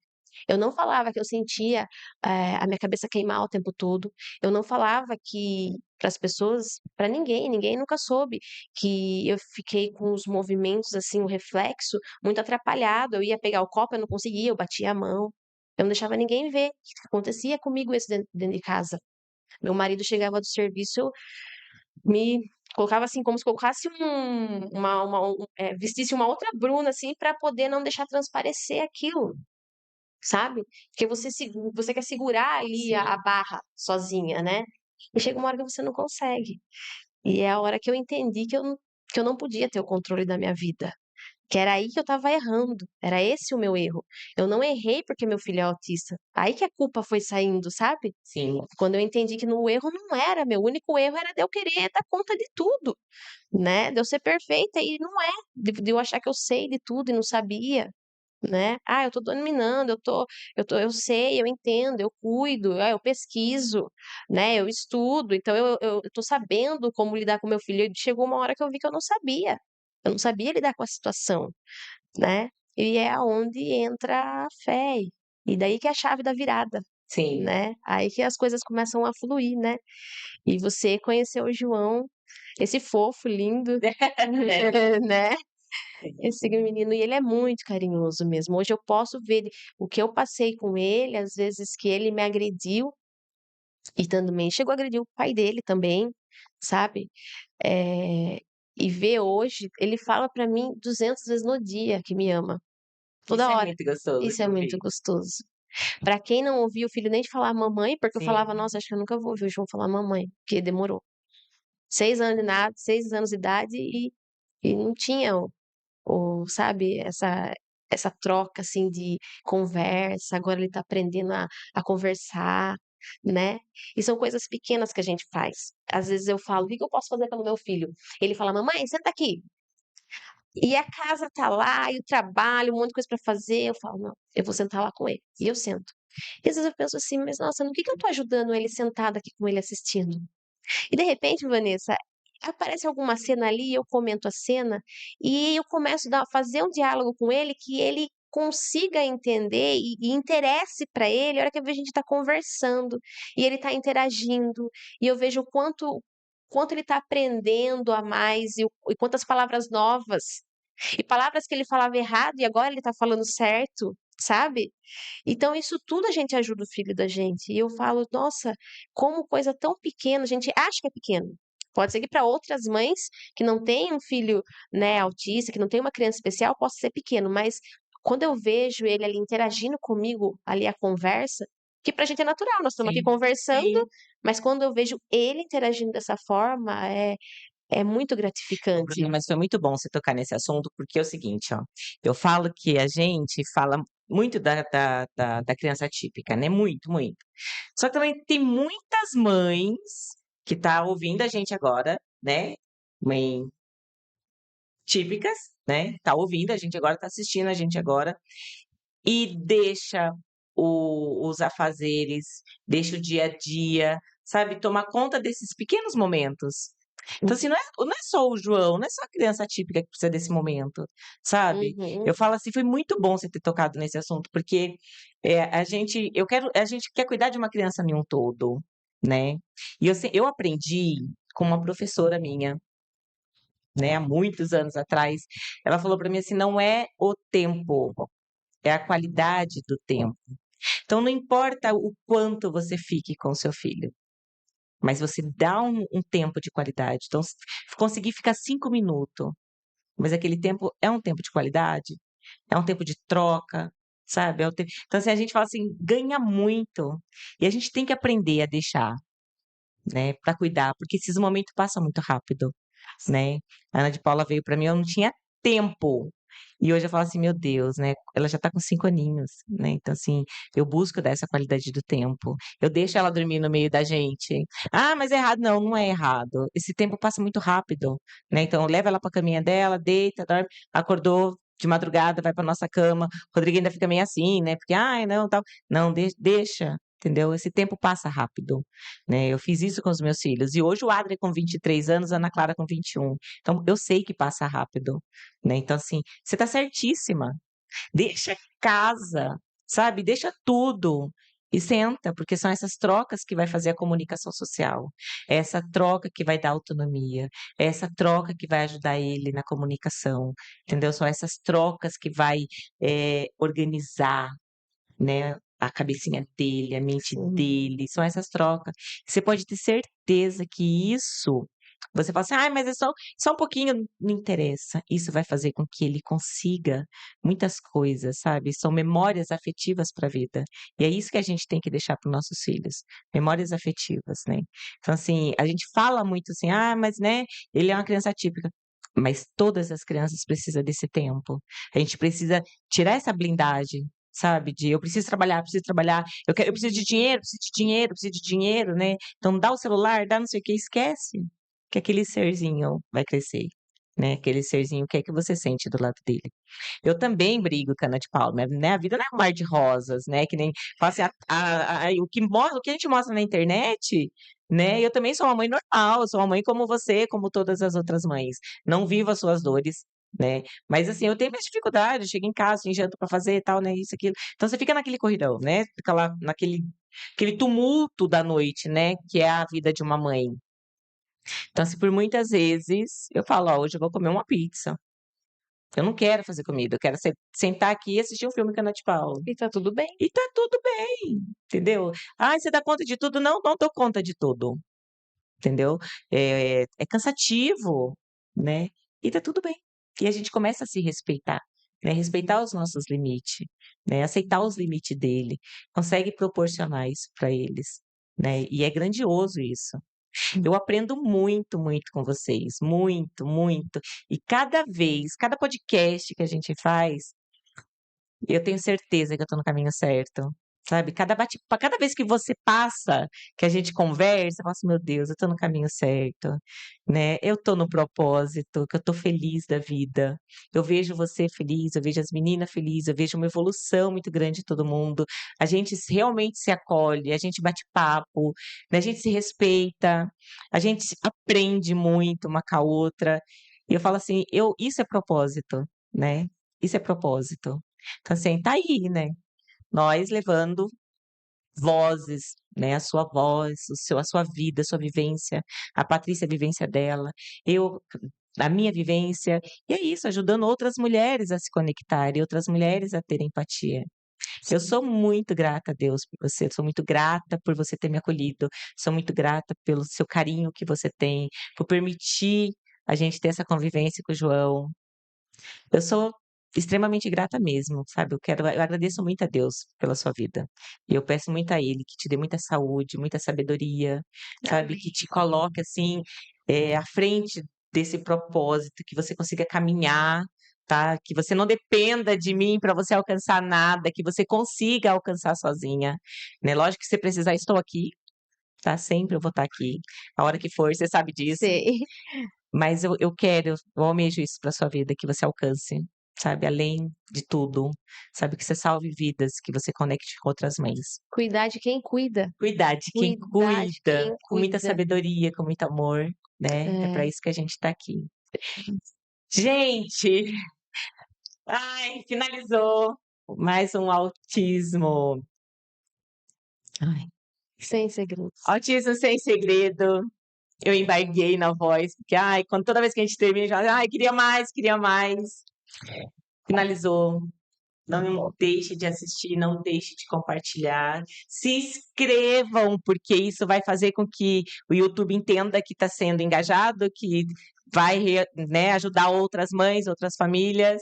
Eu não falava que eu sentia, a minha cabeça queimar o tempo todo. Eu não falava que para as pessoas, para ninguém, ninguém nunca soube que eu fiquei com os movimentos, assim, o reflexo muito atrapalhado. Eu ia pegar o copo, eu não conseguia, eu batia a mão. Eu não deixava ninguém ver. Acontecia comigo isso dentro de casa. Meu marido chegava do serviço, me colocava assim, como se colocasse vestisse uma outra Bruna, assim, para poder não deixar transparecer aquilo, sabe. Porque você quer segurar ali a sim, barra sozinha, né. E chega uma hora que você não consegue. E é a hora que eu entendi que eu não podia ter o controle da minha vida. Que era aí que eu estava errando, era esse o meu erro. Eu não errei porque meu filho é autista, aí que a culpa foi saindo, sabe. sim, Quando eu entendi que no erro não era meu, o único erro era de eu querer dar conta de tudo, né, de eu ser perfeita e não é, de eu achar que eu sei de tudo e não sabia, né. "Ah, eu tô dominando, eu sei, eu entendo, eu cuido, eu pesquiso, né, eu estudo, então eu tô sabendo como lidar com meu filho", e chegou uma hora que eu vi que eu não sabia lidar com a situação, né. E é aonde entra a fé, e daí que é a chave da virada, sim. né, aí que as coisas começam a fluir, né. E você conheceu o João, esse fofo, lindo, É, né, sim, esse menino, e ele é muito carinhoso mesmo. Hoje eu posso ver o que eu passei com ele, às vezes que ele me agrediu, e também chegou a agredir o pai dele também, sabe. Eh, e ver hoje, ele fala pra mim 200 vezes no dia que me ama, isso toda é hora. muito gostoso Isso é de muito ouvir. gostoso. Pra quem não ouvia o filho nem de falar mamãe, porque eu falava: Sim, "Nossa, acho que eu nunca vou ouvir o João falar mamãe", porque demorou. 6 anos de nada, 6 anos de idade e não tinha sabe, essa troca, assim, de conversa, agora ele tá aprendendo a conversar, né. E são coisas pequenas que a gente faz. Às vezes eu falo: "O que que eu posso fazer pelo meu filho?" Ele fala: "Mamãe, senta aqui". E a casa tá lá, e o trabalho, um monte de coisa pra fazer, eu falo: "Não, eu vou sentar lá com ele", e eu sento. E às vezes eu penso assim: "Mas nossa, no que eu tô ajudando ele sentada aqui com ele assistindo?". E de repente, Vanessa, aparece alguma cena ali, eu comento a cena, e eu começo fazer um diálogo com ele que ele consiga entender e interesse para ele a hora que eu vejo a gente está conversando, e ele está interagindo, e eu vejo o quanto ele está aprendendo a mais e quantas palavras novas, e palavras que ele falava errado e agora ele está falando certo. sabe? Então isso tudo a gente ajuda o filho da gente. E eu falo: "Nossa, como coisa tão pequena, a gente acha que é pequeno". Pode ser que para outras mães que não têm um filho, né, autista, que não tem uma criança especial, possa ser pequeno, mas quando eu vejo ele ali interagindo comigo, ali a conversa, que pra gente é natural, nós estamos aqui Sim, conversando, sim. mas quando eu vejo ele interagindo dessa forma, é muito Ô, Bruna, gratificante. mas foi muito bom você tocar nesse assunto, porque é o seguinte, ó, eu falo que a gente fala muito da criança atípica, né, muito, muito. Só que também tem muitas mães que tá ouvindo a gente agora, né, mãe típicas, né, tá ouvindo a gente agora, tá assistindo a gente agora, e deixa os afazeres, deixa o dia a dia, sabe, tomar conta desses pequenos momentos. Então, assim, não é só o João, não é só a criança típica que precisa desse momento, sabe. Uhum. Eu falo assim, foi muito bom você ter tocado nesse assunto, porque, a gente quer cuidar de uma criança em um todo, né. E eu aprendi com uma professora minha, né, há muitos anos atrás, ela falou para mim assim: "Não é o tempo, é a qualidade do tempo". Então não importa o quanto você fique com o seu filho, mas você dá um tempo de qualidade. Então, se conseguir ficar 5 minutos, mas aquele tempo é um tempo de qualidade, é um tempo de troca, sabe, é um tempo então, assim, a gente fala assim, ganha muito, e a gente tem que aprender a deixar, né, para cuidar, porque esses momentos passam muito rápido, né. A Ana de Paula veio para mim, eu não tinha tempo. E hoje eu falo assim: "Meu Deus", né, ela já tá com 5 aninhos, né, então assim, eu busco dar essa qualidade do tempo. Eu deixo ela dormir no meio da gente. "Ah, mas é errado", não, não é errado. Esse tempo passa muito rápido, né, então leva ela pra caminha dela, deita, dorme, acordou de madrugada, vai pra nossa cama. O Rodrigo ainda fica meio assim, né, porque: "Ai, não, tal". Não, deixa, entendeu? Esse tempo passa rápido, né. Eu fiz isso com os meus filhos e hoje o Adrien com 23 anos, a Ana Clara com 21. Então eu sei que passa rápido, né, então assim, você tá certíssima. Deixa casa, sabe, deixa tudo e senta, porque são essas trocas que vai fazer a comunicação social. É essa troca que vai dar autonomia, é essa troca que vai ajudar ele na comunicação, entendeu? São essas trocas que vai, organizar, né, a cabecinha dele, a mente Sim, dele, são essas trocas. Você pode ter certeza que isso você fala assim: "Ai, mas é só um pouquinho", não interessa, isso vai fazer com que ele consiga muitas coisas, sabe, são memórias afetivas para a vida. E é isso que a gente tem que deixar para os nossos filhos, memórias afetivas, né. Então assim, a gente fala muito assim: "Ah, mas, né, ele é uma criança atípica", mas todas as crianças precisam desse tempo. A gente precisa tirar essa blindagem, sabe, de eu preciso trabalhar, eu preciso de dinheiro, preciso de dinheiro, né. Então dá o celular, dá não sei o quê, esquece que aquele serzinho vai crescer, né, aquele serzinho quer que você sente do lado dele. Eu também brigo com a Ana de Paula, né, a vida não é um mar de rosas, né, que nem fala assim, o que a gente mostra na internet, né, eu também sou uma mãe normal, eu sou uma mãe como você, como todas as outras mães, não vivo as suas dores, né, mas assim, eu tenho minhas dificuldades, chego em casa, tem janta pra fazer e tal, né, isso, aquilo. Então você fica naquele corridão, né, fica lá aquele tumulto da noite, né, que é a vida de uma mãe. Então assim, por muitas vezes eu falo: "Ó, hoje eu vou comer uma pizza". Eu não quero fazer comida, eu quero sentar aqui e assistir um filme com a Ana de Paula. e tá tudo bem. E tá tudo bem, entendeu? "Ai, você dá conta de tudo?" Não, não dou conta de tudo, entendeu? É cansativo, né, e tá tudo bem. E a gente começa a se respeitar, né, respeitar os nossos limites, né, aceitar os limites dele, consegue proporcionar isso para eles, né, e é grandioso isso. Eu aprendo muito, muito com vocês, muito, muito. E cada vez, cada podcast que a gente faz, eu tenho certeza que eu tô no caminho certo, sabe. Cada vez que você passa, que a gente conversa, eu falo assim: "Meu Deus, eu tô no caminho certo", né. Eu tô no propósito, que eu tô feliz da vida. Eu vejo você feliz, eu vejo as meninas felizes, eu vejo uma evolução muito grande de todo mundo. A gente realmente se acolhe, a gente bate papo, né, a gente se respeita, a gente aprende muito uma com a outra. E eu falo assim, isso é propósito, né, isso é propósito. Então, assim, tá aí, né, nós levando vozes, né, a sua voz, a sua vida, a sua vivência, a Patrícia a vivência dela, eu a minha vivência, e é isso, ajudando outras mulheres a se conectarem, outras mulheres a terem empatia. Eu sou muito grata a Deus por você, sou muito grata por você ter me acolhido, sou muito grata pelo seu carinho que você tem, por permitir a gente ter essa convivência com o João. Eu sou extremamente grata mesmo, sabe? Eu agradeço muito a Deus pela sua vida. E eu peço muito a Ele que te dê muita saúde, muita sabedoria, sabe? Amém. Que te coloque assim, à frente desse propósito, que você consiga caminhar, tá? Que você não dependa de mim para você alcançar nada, que você consiga alcançar sozinha, né? Lógico que se precisar, estou aqui, tá? Sempre eu vou estar aqui. A hora que for, você sabe disso. Sei. Mas eu almejo isso para sua vida, que você alcance, sabe, além de tudo, sabe, que você salve vidas, que você conecte com outras mães. Cuidar de quem cuida. Cuidar de quem Cuidar de cuida, quem com muita cuida. sabedoria, com muito amor, né, é para É. isso que a gente está aqui. Gente, ai, finalizou mais um autismo. Ai, Sem segredos. autismo sem segredo. Eu embarguei na voz, porque, ai, toda vez que a gente termina, já, ai, queria mais, queria mais. Finalizou. Não deixe de assistir, não deixe de compartilhar. Se inscrevam, porque isso vai fazer com que o YouTube entenda que está sendo engajado, que vai, né, ajudar outras mães, outras famílias.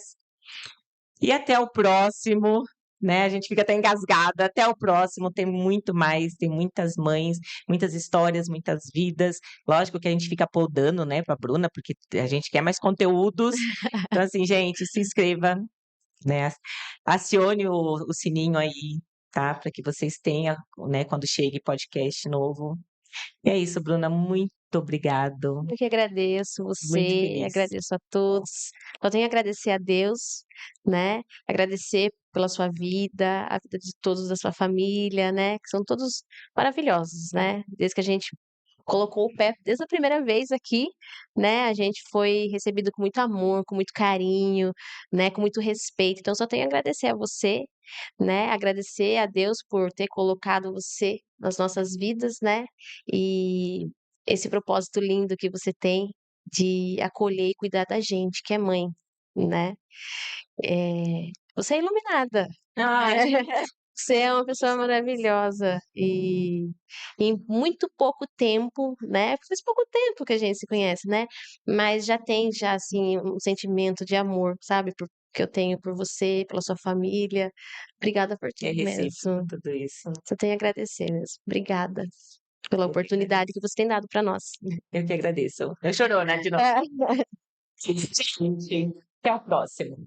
E até o próximo, né? A gente fica até engasgada. Até o próximo, tem muito mais, tem muitas mães, muitas histórias, muitas vidas. Lógico que a gente fica podando, né, para a Bruna, porque a gente quer mais conteúdos. Então, assim, gente, se inscreva, né? Acione o sininho aí, tá? Para que vocês tenham, né, quando chegue podcast novo. E é isso, Bruna, muito obrigado. Eu que agradeço Muito você, feliz. agradeço a todos. Só tenho a agradecer a Deus, né? Agradecer pela sua vida, a vida de todos da sua família, né? Que são todos maravilhosos, né? Desde que a gente colocou o pé, desde a primeira vez aqui, né? A gente foi recebido com muito amor, com muito carinho, né? Com muito respeito. Então, só tenho a agradecer a você, né? Agradecer a Deus por ter colocado você nas nossas vidas, né? E esse propósito lindo que você tem de acolher e cuidar da gente, que é mãe, né? Você é iluminada. Ai, Você é uma pessoa maravilhosa e em muito pouco tempo, né? Faz pouco tempo que a gente se conhece, né? Mas já tem já assim um sentimento de amor, sabe? Que eu tenho por você, pela sua família. Obrigada por é tudo recíproco mesmo. tudo isso. Só tenho a agradecer mesmo. Obrigada pela Eu que oportunidade agradeço. que você tem dado para nós. Eu que agradeço. Eu chorou, né, de novo. É. Gente, até o próximo.